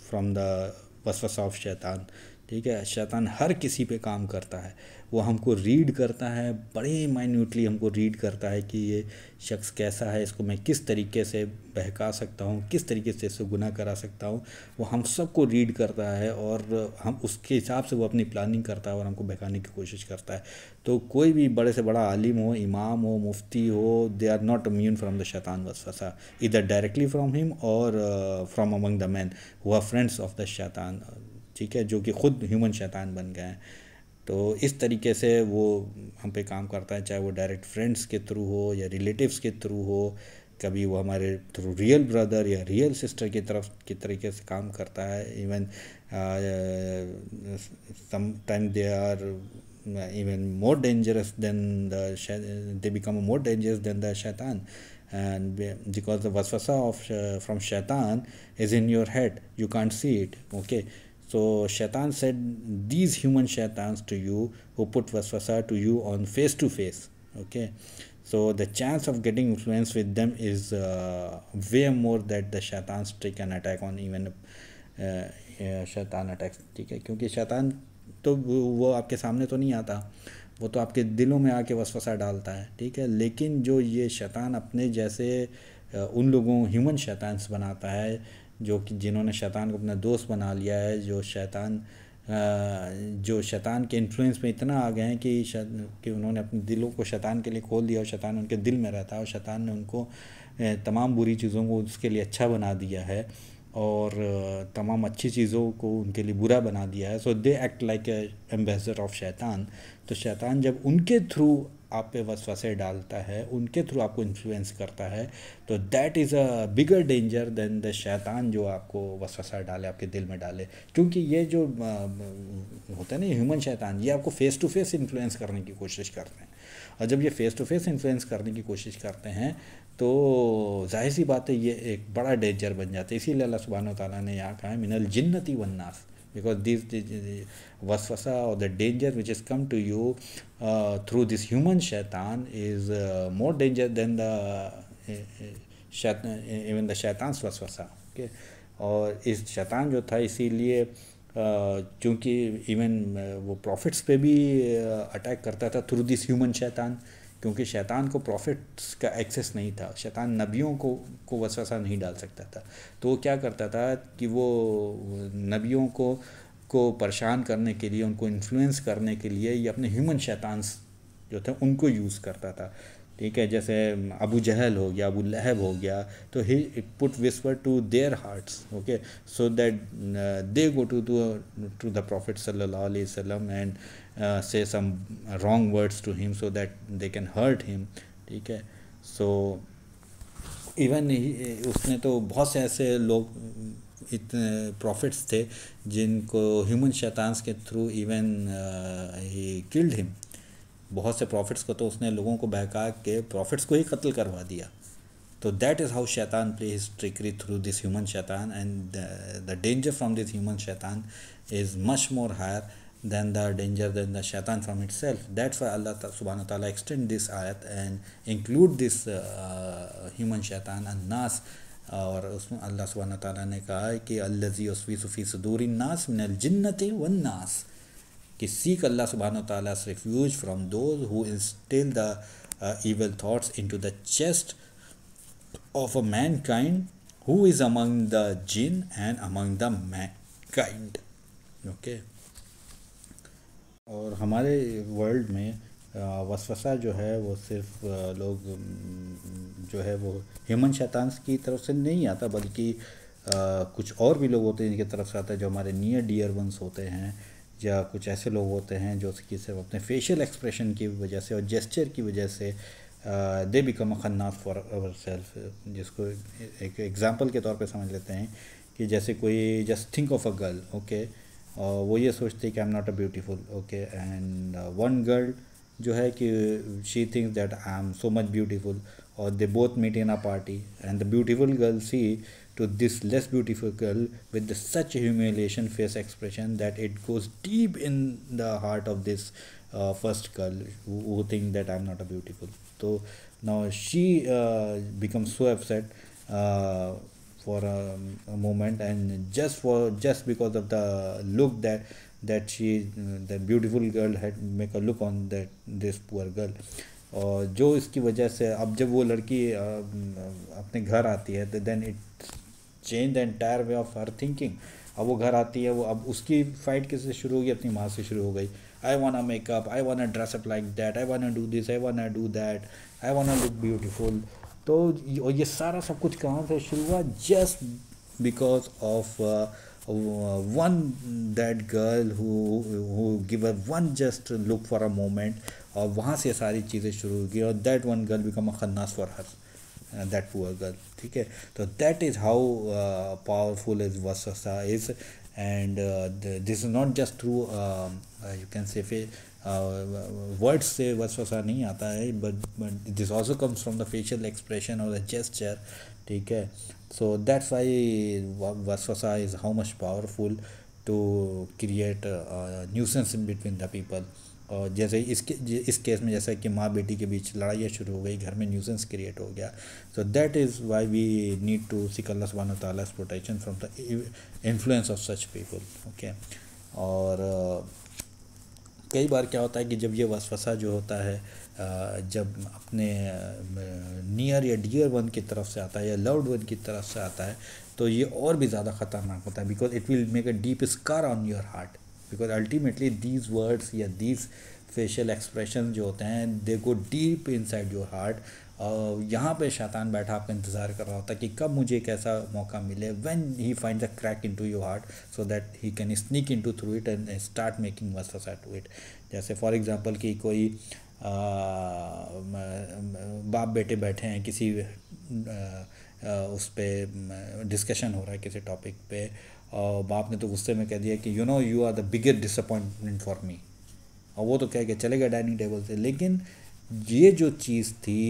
from the वसवसा ऑफ शैतान। ठीक है, शैतान हर किसी पे काम करता है, वो हमको रीड करता है, बड़े माइन्यूटली हमको रीड करता है कि ये शख्स कैसा है, इसको मैं किस तरीके से बहका सकता हूँ, किस तरीके से इससे गुनाह करा सकता हूँ। वो हम सबको रीड करता है और हम उसके हिसाब से वो अपनी प्लानिंग करता है और हमको बहकाने की कोशिश करता है। तो कोई भी बड़े से बड़ा आलिम हो, इमाम हो, मुफ्ती हो, they are not immune from the शैतान वसवसा, इधर डायरेक्टली फ्रॉम हिम और from among the man who are friends of the शैतान। ठीक है, जो कि खुद ह्यूमन शैतान बन गए हैं। तो इस तरीके से वो हम पे काम करता है, चाहे वो डायरेक्ट फ्रेंड्स के थ्रू हो या रिलेटिव्स के थ्रू हो, कभी वो हमारे थ्रू रियल ब्रदर या रियल सिस्टर की तरफ की तरीके से काम करता है। Even some time they are even more dangerous than they become more dangerous than the shaitan, and because the waswasa of from shaitan is in your head, you can't see it. Okay, so shaitan said these human shaitans to you who put waswasa to you on face to face. Okay, so the chance of getting influence with them is way more that the shaitans take an attack on even shaitan attacks. ठीक है, क्योंकि शैतान तो वो आपके सामने तो नहीं आता, वो तो आपके दिलों में आके वसवसा डालता है। ठीक है, लेकिन जो ये शैतान अपने जैसे उन लोगों ह्यूमन शैतान्स बनाता है, जो कि जिन्होंने शैतान को अपना दोस्त बना लिया है, जो शैतान के इन्फ्लुएंस में इतना आ गए हैं कि उन्होंने अपने दिलों को शैतान के लिए खोल दिया और शैतान उनके दिल में रहता है और शैतान ने उनको तमाम बुरी चीज़ों को उसके लिए अच्छा बना दिया है और तमाम अच्छी चीज़ों को उनके लिए बुरा बना दिया है। So they act like a ambassador of शैतान। तो शैतान जब उनके थ्रू आप पे वसवसे डालता है, उनके थ्रू आपको इन्फ्लुएंस करता है, तो that is a bigger danger than the शैतान जो आपको वसवसा डाले, आपके दिल में डाले। क्योंकि ये जो होता है ना ह्यूमन शैतान, ये आपको फेस टू फेस इन्फ्लुएंस करने की कोशिश करते हैं, और जब ये फेस टू फेस इन्फ्लुएंस करने की कोशिश करते हैं तो जाहिर सी बात है ये एक बड़ा डेंजर बन जाता है। इसीलिए अल्लाह सुब्हानहू व तआला ने यहाँ कहा है मिनल जिन्नती वन्नास, because this waswasa or the danger which has come to you through this human shaitan is more danger than the even the shaitan's waswasa, okay। और इस शैतान जो था इसीलिए क्योंकि इवन वो प्रॉफिट्स पे भी अटैक करता था थ्रू दिस ह्यूमन शैतान, क्योंकि शैतान को प्रॉफिट्स का एक्सेस नहीं था, शैतान नबियों को वसवसा नहीं डाल सकता था। तो वो क्या करता था कि वो नबियों को परेशान करने के लिए, उनको इन्फ्लुएंस करने के लिए ये अपने ह्यूमन शैतान्स जो थे उनको यूज़ करता था, ठीक है। जैसे अबू जहल हो गया, अबू लहब हो गया, तो he put whisper to their hearts, okay, so that they go to the prophet सल्लल्लाहु अलैहि वसल्लम and say some wrong words to him so that they can hurt him, ठीक है। सो इवन उसने तो बहुत से ऐसे लोग इतने प्रॉफिट्स थे जिनको ह्यूमन शैतान्स के through even he killed him. बहुत से प्रॉफिट्स को तो उसने लोगों को बहका के प्रॉफिट्स को ही कत्ल करवा दिया। तो दैट इज़ हाउ शैतान play his trickery through this human शैतान, and the danger from this human शैतान is much more higher than the danger than the shaitan from itself. That's why Allah subhanahu wa ta'ala extend this ayat and include this human shaitan and nas, और उसमें अल्लाह सुब्हानहू व तआला ने कहा है कि अल्लज़ी युस्विसु फ़ी सुदूरिन नास मिनल जिन्नति वन नास, कि सीक अल्लाह सुब्हानहू व तआला's refuge from those who instill the evil thoughts into the chest of a mankind who is among the jinn and among the mankind, okay। और हमारे वर्ल्ड में वसवसा जो है वो सिर्फ लोग जो है वो ह्यूमन शैतान्स की तरफ से नहीं आता, बल्कि कुछ और भी लोग होते हैं जिनकी तरफ से आता है, जो हमारे नियर डियर वंस होते हैं, या कुछ ऐसे लोग होते हैं जो कि सिर्फ अपने फेशियल एक्सप्रेशन की वजह से और जेस्चर की वजह से दे बिकम अ खन्नास फॉर अवर सेल्फ। जिसको एक एग्जांपल के तौर पे समझ लेते हैं कि जैसे कोई just think of a girl, okay, वो ये सोचती है कि I am not a beautiful, okay, and one girl जो है कि she thinks that I am so much beautiful, और they both meet in a party and the beautiful girl see to this less beautiful girl with such a humiliation face expression that it goes deep in the heart of this first girl who think that I'm not a beautiful. So now she becomes so upset for a moment, and just because of the look that she the beautiful girl had make a look on this poor girl, और जो इसकी वजह से अब जब वो लड़की अपने घर आती है तो then it change the entire way of her thinking. अब वो घर आती है, वो अब उसकी फाइट किससे शुरू होगी? अपनी माँ से शुरू हो गई। I want makeup, I want dress up like that, I want do this, I want do that, I want look beautiful. तो ये सारा सब कुछ कहाँ से शुरू हुआ? Just because of one that girl who give a one just look for a moment, और वहाँ से सारी चीज़ें शुरू होगी, और that one girl become a खन्नास for her that poor girl, ठीक है। तो that is how powerful is waswasa is, and this is not just through you can say words से waswasa नहीं आता है, but this also comes from the facial expression or the gesture, ठीक है। so that's why waswasa is how much powerful to create a nuisance in between the people। और जैसे इस केस में जैसा कि माँ बेटी के बीच लड़ाइयाँ शुरू हो गई, घर में न्यूसेंस क्रिएट हो गया। So that is why we need to seek Allah सुब्हानहू व तआला's protection from the influence of such people, okay. और कई बार क्या होता है कि जब ये वसवसा जो होता है जब अपने नियर या डियर वन की तरफ से आता है या लव्ड वन की तरफ से आता है, तो ये और भी ज़्यादा ख़तरनाक होता है, because it will make a deep scar on your heart, because ultimately these words या दीज फेशियल एक्सप्रेशन जो होते हैं they go deep inside your heart. यहाँ पे शैतान बैठा आपका इंतज़ार कर रहा होता है कि कब मुझे एक ऐसा मौका मिले, when he finds a crack into your heart so that he can sneak into through it and start making वसवसा टू इट। जैसे फॉर एग्जांपल कि कोई बाप बेटे बैठे हैं किसी उस पे डिस्कशन हो रहा है किसी टॉपिक पे, और बाप ने तो गुस्से में कह दिया कि you are the biggest disappointment for me, और वो तो कह के चले गए डाइनिंग टेबल से। लेकिन ये जो चीज़ थी,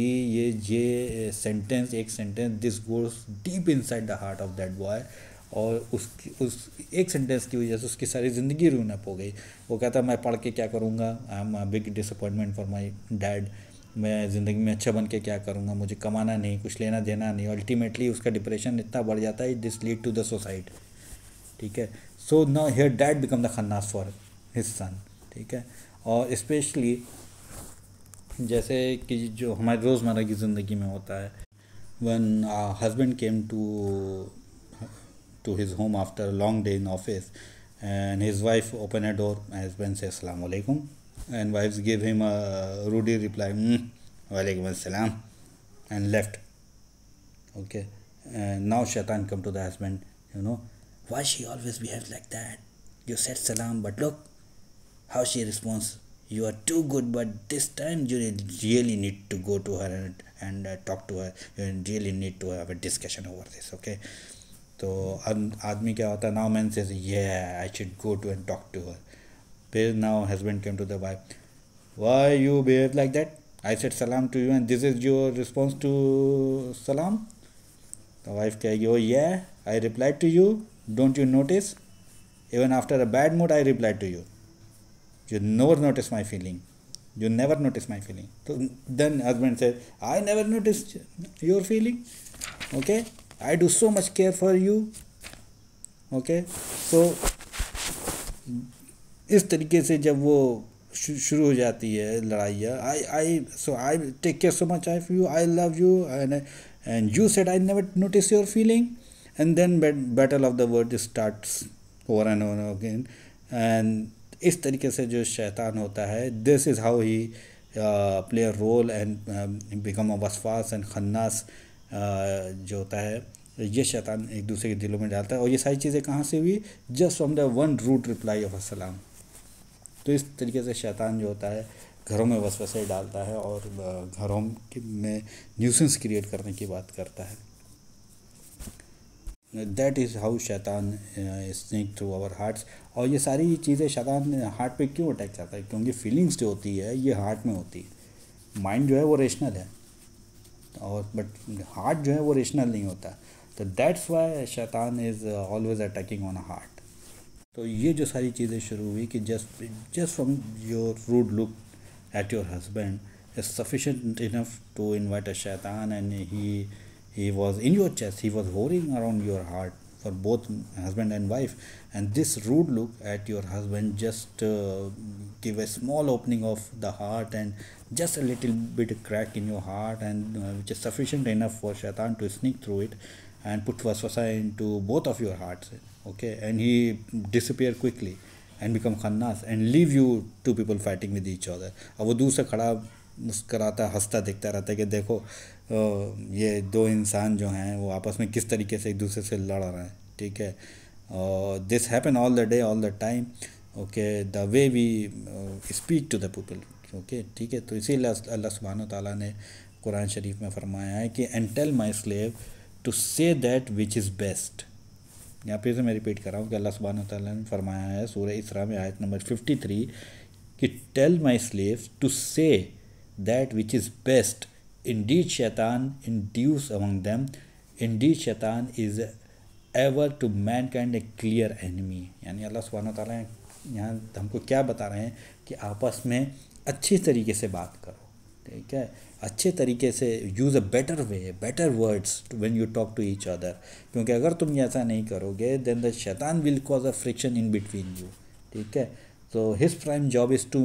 ये सेंटेंस, एक sentence, this goes deep inside the heart of that boy, और उस एक सेंटेंस की वजह से उसकी सारी ज़िंदगी रून अप हो गई। वो कहता मैं पढ़ के क्या करूँगा, I am a big disappointment for my dad, मैं ज़िंदगी में अच्छा बन के क्या करूँगा, मुझे कमाना नहीं, कुछ लेना देना नहीं। अल्टीमेटली उसका डिप्रेशन इतना बढ़ जाता है, this lead to the suicide. ठीक है, so now here dad become the खन्नास फॉर हिज सन। ठीक है, और स्पेशली जैसे कि जो हमारे रोज़मर्रा की ज़िंदगी में होता है, one husband came to his home after a long day in office, and his wife opened a door. Husband says assalamu alaikum, and wives give him a rude reply, wa alaikum assalam, and left. Okay, and now shaitan come to the husband, why she always behaves like that, you said salam, but look how she responds, you are too good, but this time you really need to go to her and talk to her, you really need to have a discussion over this. Okay, तो आदमी क्या होता है, now man says I should go to and talk to her. फिर now husband came to the wife, why you behave like that, I said सलाम to you and this is your response to सलाम। द वाइफ कहेगी, oh I replied to you, don't you notice, even after a bad mood I replied to you, you never notice my feeling, you never notice my feeling. So then husband says, I never noticed your feeling. Okay, I do so much care for you. Okay, so इस तरीके से जब वो शुरू हो जाती है लड़ाइयाँ, I take care so much of you, I love you, and you said I never notice your feeling, and then battle of the word starts over and over again. And इस तरीके से जो शैतान होता है, this is how he play a role and become a वसवास एंड खन्नास जो होता है, ये शैतान एक दूसरे के दिलों में डालता है। और ये सारी चीज़ें कहाँ से हुई, just from the one rude reply of अस्सलाम। तो इस तरीके से शैतान जो होता है घरों में वसवसे डालता है और घरों में न्यूसेंस क्रिएट करने की बात करता है। दैट इज़ हाउ शैतान स्नेक थ्रू आवर हार्ट्स। और ये सारी चीज़ें शैतान हार्ट पे क्यों अटैक करता है, क्योंकि फीलिंग्स जो होती है ये हार्ट में होती है। माइंड जो है वो रेशनल है, और बट हार्ट जो है वो रेशनल नहीं होता। तो दैट्स वाई शैतान is always attacking on a heart. तो ये जो सारी चीज़ें शुरू हुई कि just from your rude look at your husband is sufficient enough to invite a शैतान, and he was in your chest, he was hovering around your heart for both husband and wife, and this rude look at your husband just give a small opening of the heart and just a little bit crack in your heart, and which is sufficient enough for shaitan to sneak through it and put waswasa into both of your hearts. Okay, and he disappear quickly and become khannas and leave you two people fighting with each other. अब वो दूर से खड़ा मुस्कराता हंसता देखता रहता है कि देखो ये दो इंसान जो हैं वो आपस में किस तरीके से एक दूसरे से लड़ रहे हैं। ठीक है, और this happen all the day all the time. Okay, the way we speak to the people. Okay, ठीक है, तो इसीलिए अल्लाह सुब्हानो ताला ने कुरान शरीफ में फरमाया है कि and tell my slave to say that which is best. यहाँ पे से मैं रिपीट कर रहा हूँ कि अल्लाह सुब्हानो ताला ने फरमाया है सूरह इसरा में आयत नंबर 53 कि टेल माई स्लेव टू से that which is best. Indeed shaitan induce among them, indeed shaitan is ever to mankind a clear enemy। यानी अल्लाह सुब्हानो ताला यहाँ हमको क्या बता रहे हैं कि आपस में अच्छी तरीके से बात करो। ठीक है, अच्छे तरीके से use a better way, better words when you talk to each other, क्योंकि अगर तुम ऐसा नहीं करोगे देन द शैतान will cause a friction in between you. ठीक है, so his prime job is to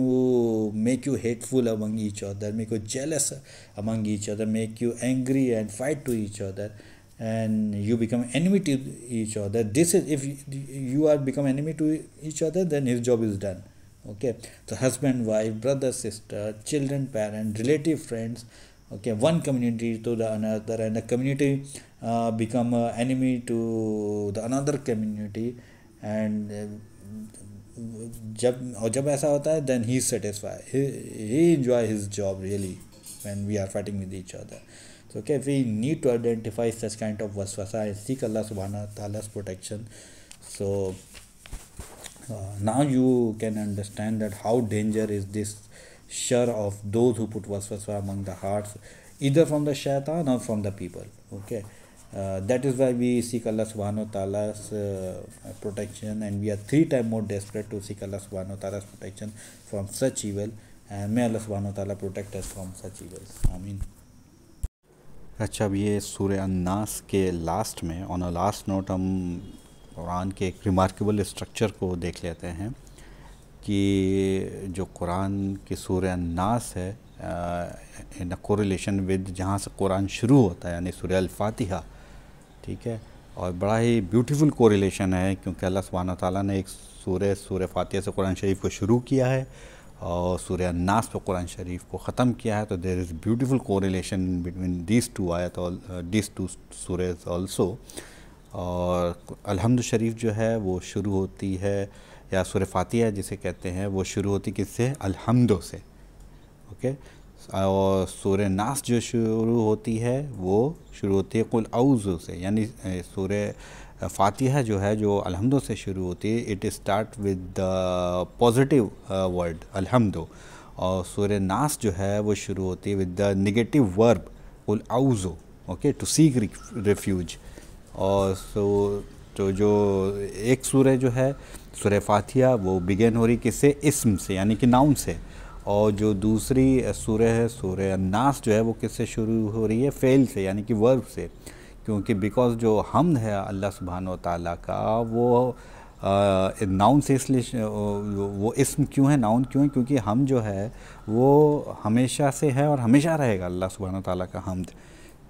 make you hateful among each other, make you jealous among each other, make you angry and fight to each other, and you become enemy to each other. This is, if you are become enemy to each other, then his job is done. Okay, so husband, wife, brother, sister, children, parent, relative, friends, okay, one community to the another, and the community become enemy to the another community, and जब ऐसा होता है then he is satisfy, he enjoy his job really when we are fighting with each other. So okay, we need to identify such kind of waswasa and seek Allah subhanahu wa ta'ala's protection. So now you can understand that how danger is this shar of those who put waswasa among the hearts, either from the shaitan or from the people. Okay, that is why we seek Allah subhanahu wa ta'ala's protection, and we are 3 times more desperate to seek Allah subhanahu wa ta'ala's protection from such evil, and may Allah subhanahu wa ta'ala protect us from such evils. Ameen. अच्छा, अब ये सूरह अन्नास के लास्ट में ऑन अ लास्ट नोट हम कुरान के एक रिमार्केबल स्ट्रक्चर को देख लेते हैं कि जो कुरान की सूरह अन्नास है इन अ कोरिलेशन विद जहाँ से कुरान शुरू होता है यानी सूरह अल-फातिहा, ठीक है, और बड़ा ही ब्यूटीफुल कोरिलेशन है क्योंकि अल्लाह सुब्हानहू व तआला ने एक सूरह फातिहा से कुरान शरीफ को शुरू किया है और सूरह अन्नास पे कुरान शरीफ को ख़त्म किया है, तो there is beautiful correlation between these two आयत और दीज टू सूरह ऑल्सो। और अलहम्द शरीफ जो है वो शुरू होती है, या सूरह फातिहा जिसे कहते हैं, वो शुरू होती किससे? अल्हम्दो से। ओके, और सूरह नास जो शुरू होती है वो शुरू होती है कुल औज़ु से, यानी सूरह फातिहा जो है जो अल्हम्दो से शुरू होती है, it start with the positive word अल्हम्दो, और सूरह नास जो है वो शुरू होती है विद द नेगेटिव वर्ब कुल औज़ु, ओके, टू सीक रिफ्यूज। और तो जो एक सूरह जो है सूरह फातिहा वो बिगेन हो रही किससे? इस्म से, यानी कि नाउन से, और जो दूसरी सूरह है सूरह नास जो है वो किससे शुरू हो रही है? फ़ेल से, यानी कि वर्ब से, क्योंकि बिकॉज़ जो हम्द है अल्लाह सुब्हानहू व तआला का वो नाउन से, इसलिए वो इस्म क्यों है, नाउन क्यों है? क्योंकि हम जो है वो हमेशा से है और हमेशा रहेगा अल्लाह सुब्हानहू व तआला का हम्द,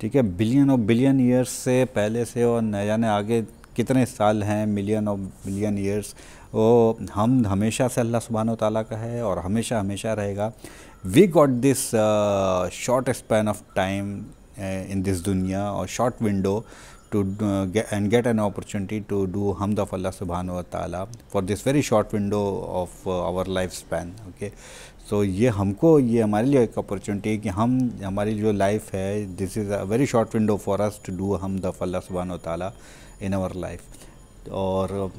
ठीक है, बिलियन और बिलियन ईयर्स से पहले से, और न जाने आगे कितने साल हैं, मिलियन और बिलियन ईयर्स, वो हम हमेशा से अल्लाह सुब्हानहू व तआला का है और हमेशा हमेशा रहेगा। We got this short span of time in this dunya or short window to get an opportunity to do hamd of Allah subhanahu wa ta'ala for this very short window of our lifespan. Okay, so ये हमारे लिए एक अपॉर्चुनिटी है कि हमारी जो लाइफ है, this is a very short window for us to do हमद ऑफ अल्लाह सुब्हानहू व तआला इन आवर लाइफ। और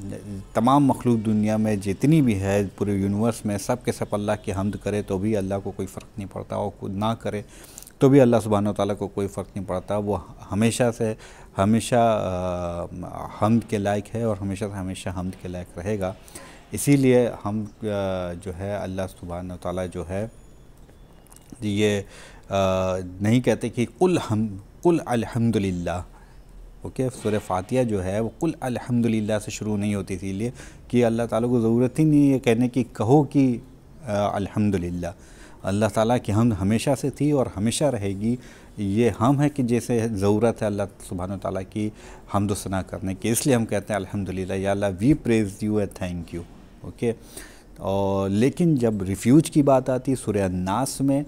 तमाम मखलूक दुनिया में जितनी भी है पूरे यूनिवर्स में, सब के सब अल्लाह की हमद करे तो भी अल्लाह को कोई फ़र्क नहीं पड़ता, और खुद ना करे तो भी अल्लाह सुब्हानहू व तआला को कोई फ़र्क नहीं पड़ता। वो हमेशा से हमेशा हम्द के लायक है और हमेशा से हमेशा हम्द के लायक रहेगा। इसीलिए हम जो है अल्लाह सुब्हानहू व तआला जो है ये नहीं कहते कि कुल अल्हम्दुलिल्लाह। ओके, सूरह फातिहा जो है वो कुल अल्हम्दुलिल्लाह से शुरू नहीं होती, इसीलिए कि अल्लाह ताला को ज़रूरत ही नहीं है कहने की कहो कि अल्हम्दुलिल्लाह। अल्लाह ताला की हमद हमेशा से थी और हमेशा रहेगी। ये हम है कि जैसे ज़रूरत है अल्लाह सुब्हानहू व तआला की हम्द व सना करने की, इसलिए हम कहते हैं अल्हम्दुलिल्लाह, या Allah we praise you and thank you. Okay, और लेकिन जब रिफ्यूज की बात आती है सूरह अन्नास में,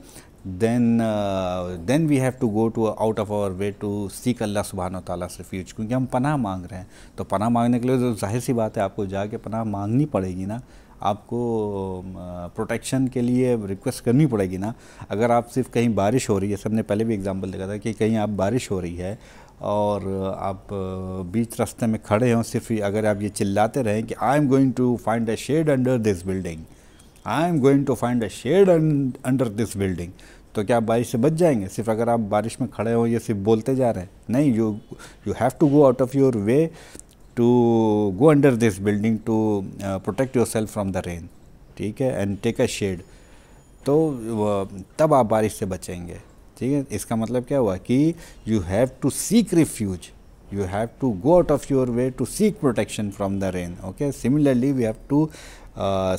then we have to go to out of our way to seek Allah सुब्हानहू व तआला से रिफ्यूज, क्योंकि हम पनाह मांग रहे हैं। तो पनाह मांगने के लिए तो जाहिर सी बात है आपको जाके पनाह मांगनी पड़ेगी ना, आपको प्रोटेक्शन के लिए रिक्वेस्ट करनी पड़ेगी ना। अगर आप सिर्फ कहीं बारिश हो रही है, सबने पहले भी एग्जांपल देखा था कि कहीं आप बारिश हो रही है और आप बीच रास्ते में खड़े हों, सिर्फ अगर आप ये चिल्लाते रहें कि I am going to find a shade under this building, I am going to find a shade under this building, तो क्या आप बारिश से बच जाएंगे? सिर्फ अगर आप बारिश में खड़े हो, ये सिर्फ बोलते जा रहे हैं? नहीं, you have to go out of your way to go under this building to protect yourself from the rain, ठीक है, and take a shade, तो तब आप बारिश से बचेंगे, ठीक है। इसका मतलब क्या हुआ कि you have to seek refuge, you have to go out of your way to seek protection from the rain. Okay, similarly we have to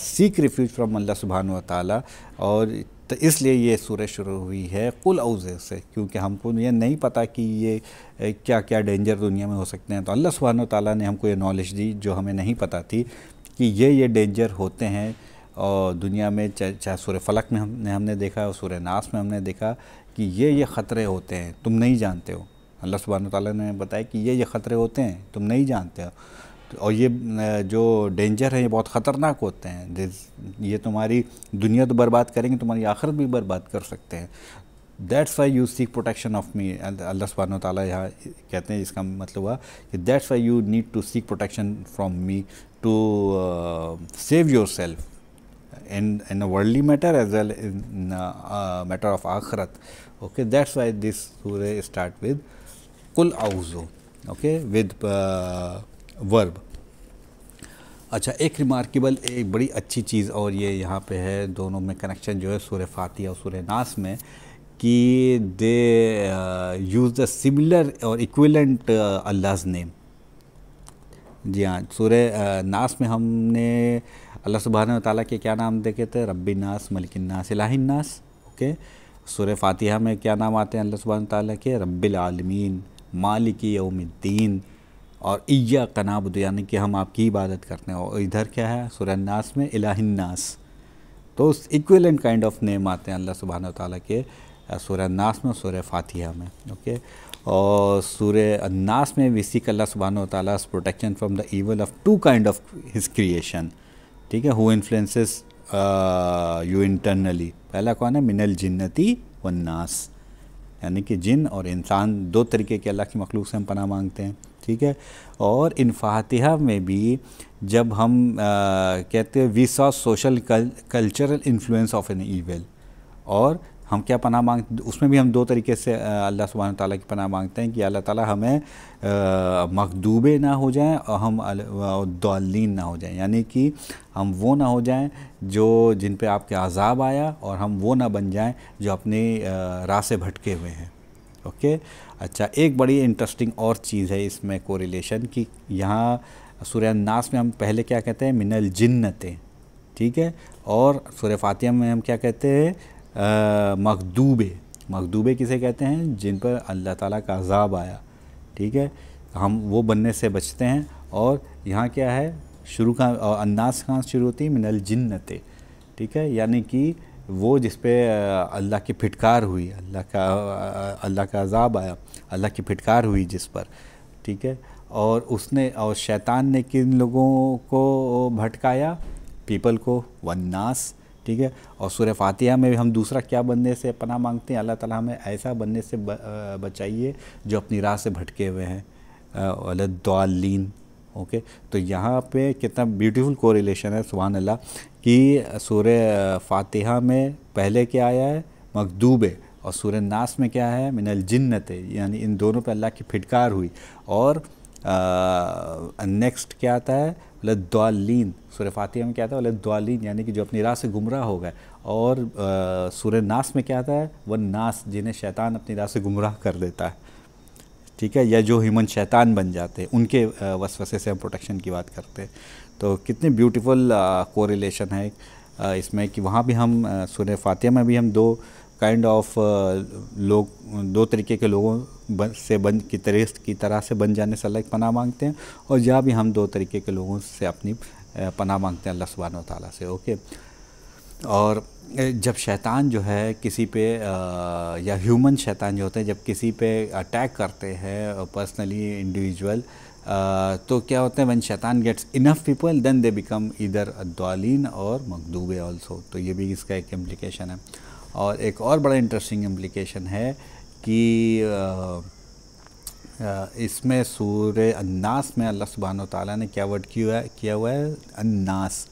seek refuge from Allah subhanahu wa ta'ala। और तो इसलिए ये सूरह शुरू हुई है कुल औज़े से, क्योंकि हमको ये नहीं पता कि ये क्या क्या डेंजर दुनिया में हो सकते हैं। तो अल्लाह सुब्हानहू व तआला ने हमको ये नॉलेज दी जो हमें नहीं पता थी कि ये डेंजर होते हैं और दुनिया में, चाहे सूरह फलक में हमने देखा और सूरह नास में हमने देखा कि ये ख़तरे होते हैं, तुम नहीं जानते हो। अल्लाह सुब्हानहू व तआला ने बताया कि ये ख़तरे होते हैं, तुम नहीं जानते हो। और ये जो डेंजर है ये बहुत ख़तरनाक होते हैं। ये तुम्हारी दुनिया तो बर्बाद करेंगे, तुम्हारी आखिरत भी बर्बाद कर सकते हैं। That's why you seek protection of me. Allah सुब्हानहू व तआला यहाँ कहते हैं, इसका मतलब हुआ कि that's why you need to seek protection from me to save your self in a worldly matter as well in matter of akhirat. Okay, that's why this surah start with kul auzu, okay, with verb. अच्छा, एक रिमार्केबल, एक बड़ी अच्छी चीज़ और ये यहाँ पे है, दोनों में कनेक्शन जो है सूरह फातिहा और सूरह नास में, कि दे यूज़ द सिमिलर और इक्विवेलेंट अल्लाह's नेम। जी हाँ, सूरह नास में हमने अल्लाह सुब्हानहू व तआला के क्या नाम देखे थे? रब्बिन नास, मलिकिन नास, इलाहिन नास। ओके, सूरह फातिहा में क्या नाम आते हैं अल्लाह सुब्हानहू व तआला के? रब्बिल आलमीन, मालिकी यौमिद्दीन और इय्याका नअबुदु, यानी कि हम आपकी इबादत करते हैं। और इधर क्या है सूरह नास में? इलाहिन नास। तो इक्विवेलेंट काइंड ऑफ नेम आते हैं अल्लाह सुब्हानहू व तआला के सूरह नास में और सूरह फातिहा में। ओके, और सूरह नास में वी सीक अल्लाह सुब्हानहू व तआला protection from the evil of two kind of his creation. ठीक है, हु इन्फ्लुएंसेस यू इंटरनली। पहला कौन है? मिनल जिन्नती वन नास, यानी कि जिन और इंसान, दो तरीके के अल्लाह की मखलूक से हम पनाह मांगते हैं। ठीक है, और इन फातिहा में भी जब हम कहते हैं we saw social cultural influence of an evil, और हम क्या पनाह मांगते, उसमें भी हम दो तरीके से अल्लाह सुब्हानहू व तआला की पनाह मांगते हैं कि अल्लाह ताला हमें मखदूबे ना हो जाएं और हम दालीन ना हो जाएं, यानी कि हम वो ना हो जाएं जो जिन पे आपके अज़ाब आया, और हम वो ना बन जाएं जो अपनी राह से भटके हुए हैं। ओके, अच्छा, एक बड़ी इंटरेस्टिंग और चीज़ है इसमें कोरिलेशन की, यहाँ सूरह नास में हम पहले क्या कहते हैं? मिनल जिन्नते। ठीक है, और सूरह फातिहा में हम क्या कहते हैं? मखदूबे। मखदूबे किसे कहते हैं? जिन पर अल्लाह ताला का अज़ाब आया। ठीक है, हम वो बनने से बचते हैं। और यहाँ क्या है? शुरू का अन्नास कहाँ शुरू होती है? मिनल जिन्नते। ठीक है, यानी कि वो जिस पे अल्लाह की फिटकार हुई, अल्लाह का अज़ाब आया, अल्लाह की फिटकार हुई जिस पर। ठीक है, और उसने, और शैतान ने किन लोगों को भटकाया? पीपल को, वन्नास। ठीक है, और सूरह फातिहा में भी हम दूसरा क्या बनने से पनाह मांगते हैं? अल्लाह ताला हमें ऐसा बनने से बचाइए जो अपनी राह से भटके हुए हैं, वलद्दालीन। ओके, तो यहाँ पे कितना ब्यूटीफुल कोरिलेशन है, सुभान अल्लाह, कि सूरह फातिहा में पहले क्या आया है? मखदूबे, और सूरह नास में क्या है? मिनल जिन्नते, यानी इन दोनों पे अल्लाह की फिटकार हुई। और नेक्स्ट क्या आता है? वलद्दालीन। सूरह फातिहा में क्या आता है? वलद्दालीन, यानी कि जो अपनी राह से गुमराह हो गए। और सूरह नास में क्या आता है? वन नास, जिन्हें शैतान अपनी राह से गुमराह कर देता है। ठीक है, या जो ह्यूमन शैतान बन जाते हैं, उनके वसवसे से हम प्रोटेक्शन की बात करते हैं। तो कितनी ब्यूटीफुल कोरिलेशन है इसमें, कि वहाँ भी हम सूरह फातिहा में भी हम दो काइंड ऑफ लोग, दो तरीके के लोगों की तरह से बन जाने से अल्लाह की पनाह मांगते हैं, और यहाँ भी हम दो तरीके के लोगों से अपनी पनाह मांगते हैं अल्लाह सुब्हानहू व तआला से। ओके, और जब शैतान जो है किसी पे या ह्यूमन शैतान जो होते हैं जब किसी पे अटैक करते हैं पर्सनली इंडिविजुअल, तो क्या होता है? व्हेन शैतान gets enough people then they become either अद्वालीन और मखदूबे ऑल्सो। तो ये भी इसका एक इम्प्लिकेशन है। और एक और बड़ा इंटरेस्टिंग इम्प्लिकेशन है कि इसमें सूरह अन्नास में अल्लाह सुब्हानहू व तआला ने क्या वर्ड किया हुआ है? अन्नास,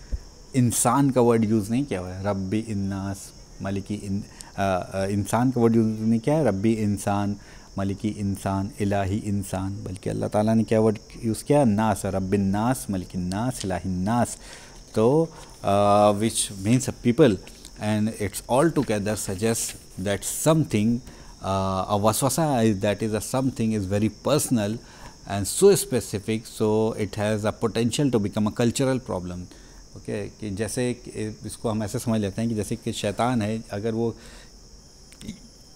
इंसान का वर्ड यूज़ नहीं किया हुआ है। रब्बी इन्नास, मलिकी इंसान का वर्ड यूज़ नहीं किया है, रब्बी इंसान, मलिकी इंसान, इलाही इंसान, बल्कि अल्लाह ताला ने क्या वर्ड यूज़ किया? नास, रब्बिन नास, मलिकिन नास, इलाहिन नास। तो which means people, and it's all together suggests that something, a waswasa that is a something is very personal and so specific, so it has a potential to become a cultural problem. Okay, कि जैसे इसको हम ऐसे समझ लेते हैं कि जैसे कि शैतान है, अगर वो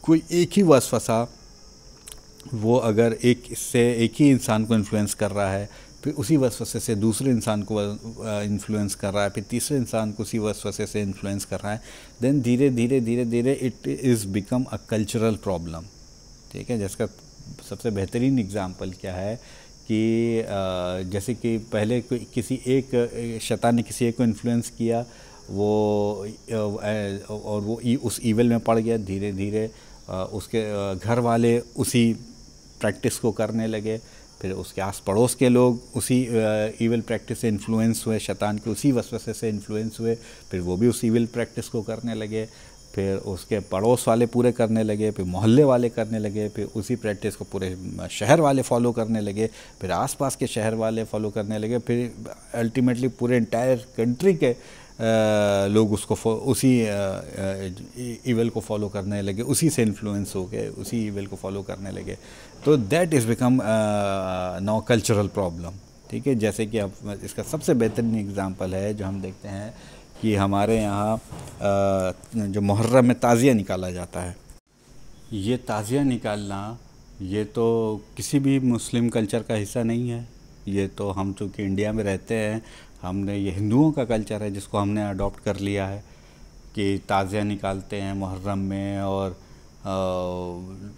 कोई एक ही वसवसा, वो अगर एक ही इंसान को इन्फ्लुएंस कर रहा है, फिर उसी वसवसे से दूसरे इंसान को इन्फ्लुएंस कर रहा है, फिर तीसरे इंसान को उसी वसवसे से इन्फ्लुएंस कर रहा है, देन धीरे धीरे it is become a cultural problem. ठीक है, जिसका सबसे बेहतरीन एग्जांपल क्या है कि जैसे कि पहले किसी एक शैतान ने किसी एक को इन्फ्लुएंस किया, वो और वो उस ईविल में पड़ गया, धीरे धीरे उसके घर वाले उसी प्रैक्टिस को करने लगे, फिर उसके आस पड़ोस के लोग उसी ईविल प्रैक्टिस से इन्फ्लुएंस हुए, शैतान के उसी वसवसे से इन्फ्लुएंस हुए, फिर वो भी उस ईविल प्रैक्टिस को करने लगे, फिर उसके पड़ोस वाले पूरे करने लगे, फिर मोहल्ले वाले करने लगे, फिर उसी प्रैक्टिस को पूरे शहर वाले फॉलो करने लगे, फिर आसपास के शहर वाले फॉलो करने लगे, फिर अल्टीमेटली पूरे इंटायर कंट्री के लोग उसको उसी ईविल को फॉलो करने लगे, उसी से इन्फ्लुएंस हो गए, उसी ईविल को फॉलो करने लगे। तो that is become now cultural problem. ठीक है, जैसे कि अब इसका सबसे बेहतरीन एग्जांपल है जो हम देखते हैं कि हमारे यहाँ जो मुहर्रम में ताज़िया निकाला जाता है, ये ताज़िया निकालना ये तो किसी भी मुस्लिम कल्चर का हिस्सा नहीं है। ये तो हम चूँकि इंडिया में रहते हैं, हमने ये हिंदुओं का कल्चर है जिसको हमने अडॉप्ट कर लिया है कि ताज़िया निकालते हैं मुहर्रम में, और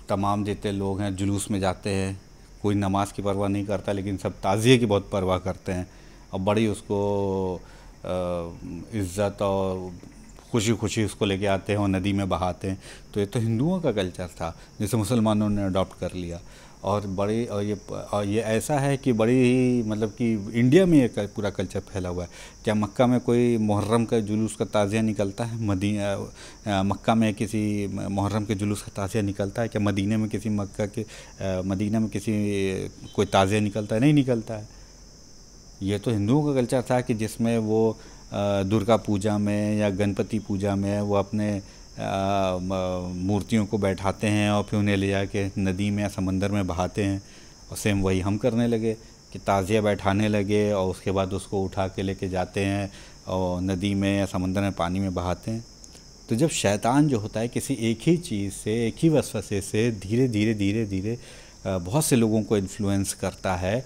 तमाम जितने लोग हैं जुलूस में जाते हैं, कोई नमाज की परवाह नहीं करता लेकिन सब ताज़िए की बहुत परवाह करते हैं और बड़ी उसको इज़्ज़त और खुशी खुशी उसको लेके आते हैं और नदी में बहाते हैं। तो ये तो हिंदुओं का कल्चर था जिसे मुसलमानों ने अडॉप्ट कर लिया, और बड़ी और ये ऐसा है कि बड़ी ही मतलब कि इंडिया में ये पूरा कल्चर फैला हुआ है। क्या मक्का में कोई मुहर्रम का जुलूस का ताज़िया निकलता है? मक्का में किसी मुहर्रम के जुलूस का ताज़िया निकलता है? क्या मदीने में किसी मदीना में किसी कोई ताज़िया निकलता है? नहीं निकलता है। ये तो हिंदुओं का कल्चर था कि जिसमें वो दुर्गा पूजा में या गणपति पूजा में वो अपने मूर्तियों को बैठाते हैं और फिर उन्हें ले जाके नदी में या समंदर में बहाते हैं। और सेम वही हम करने लगे कि ताज़िया बैठाने लगे और उसके बाद उसको उठा के लेके जाते हैं और नदी में या समंदर में पानी में बहाते हैं। तो जब शैतान जो होता है किसी एक ही चीज़ से, एक ही वसवसे से धीरे धीरे धीरे धीरे बहुत से लोगों को इन्फ्लुएंस करता है,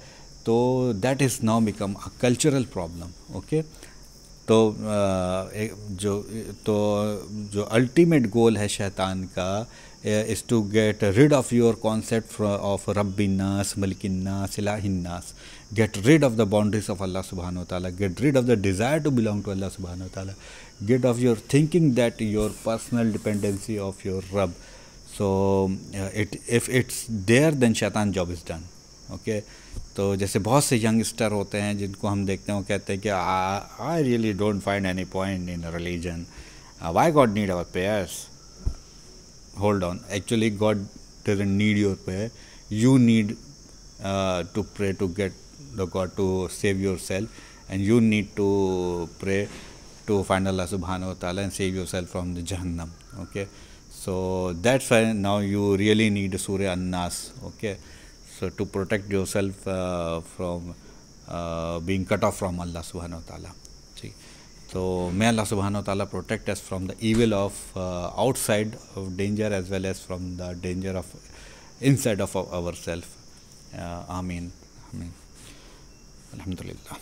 तो that is now become a cultural problem. Okay, तो जो अल्टीमेट गोल है शैतान का is to get rid of your concept of रब्बिन्नास, मलिकिन्नास, इलाहिन्नास, get rid of the boundaries of अल्लाह सुब्हानहू व तआला, get rid of the desire to belong to Allah सुब्हानहू व तआला, get of your thinking that your personal dependency of your रब। So if it's there then शैतान जॉब इज़ डन। ओके, तो जैसे बहुत से यंगस्टर होते हैं जिनको हम देखते हैं, वो कहते हैं कि I really don't find any point in religion, why God need our prayers? Hold on, actually God doesn't need your prayer, you need to pray to get the God to save your self, and you need to pray to find Allah सुब्हानहू व तआला and save your self from the जहन्नम। Okay, so that's why now you really need सूरह अन्नास। Okay, so to protect yourself from being cut off from Allah subhanahu wa ta'ala. So may Allah subhanahu wa ta'ala protect us from the evil of outside of danger as well as from the danger of inside of ourselves. Ameen. Ameen. Alhamdulillah.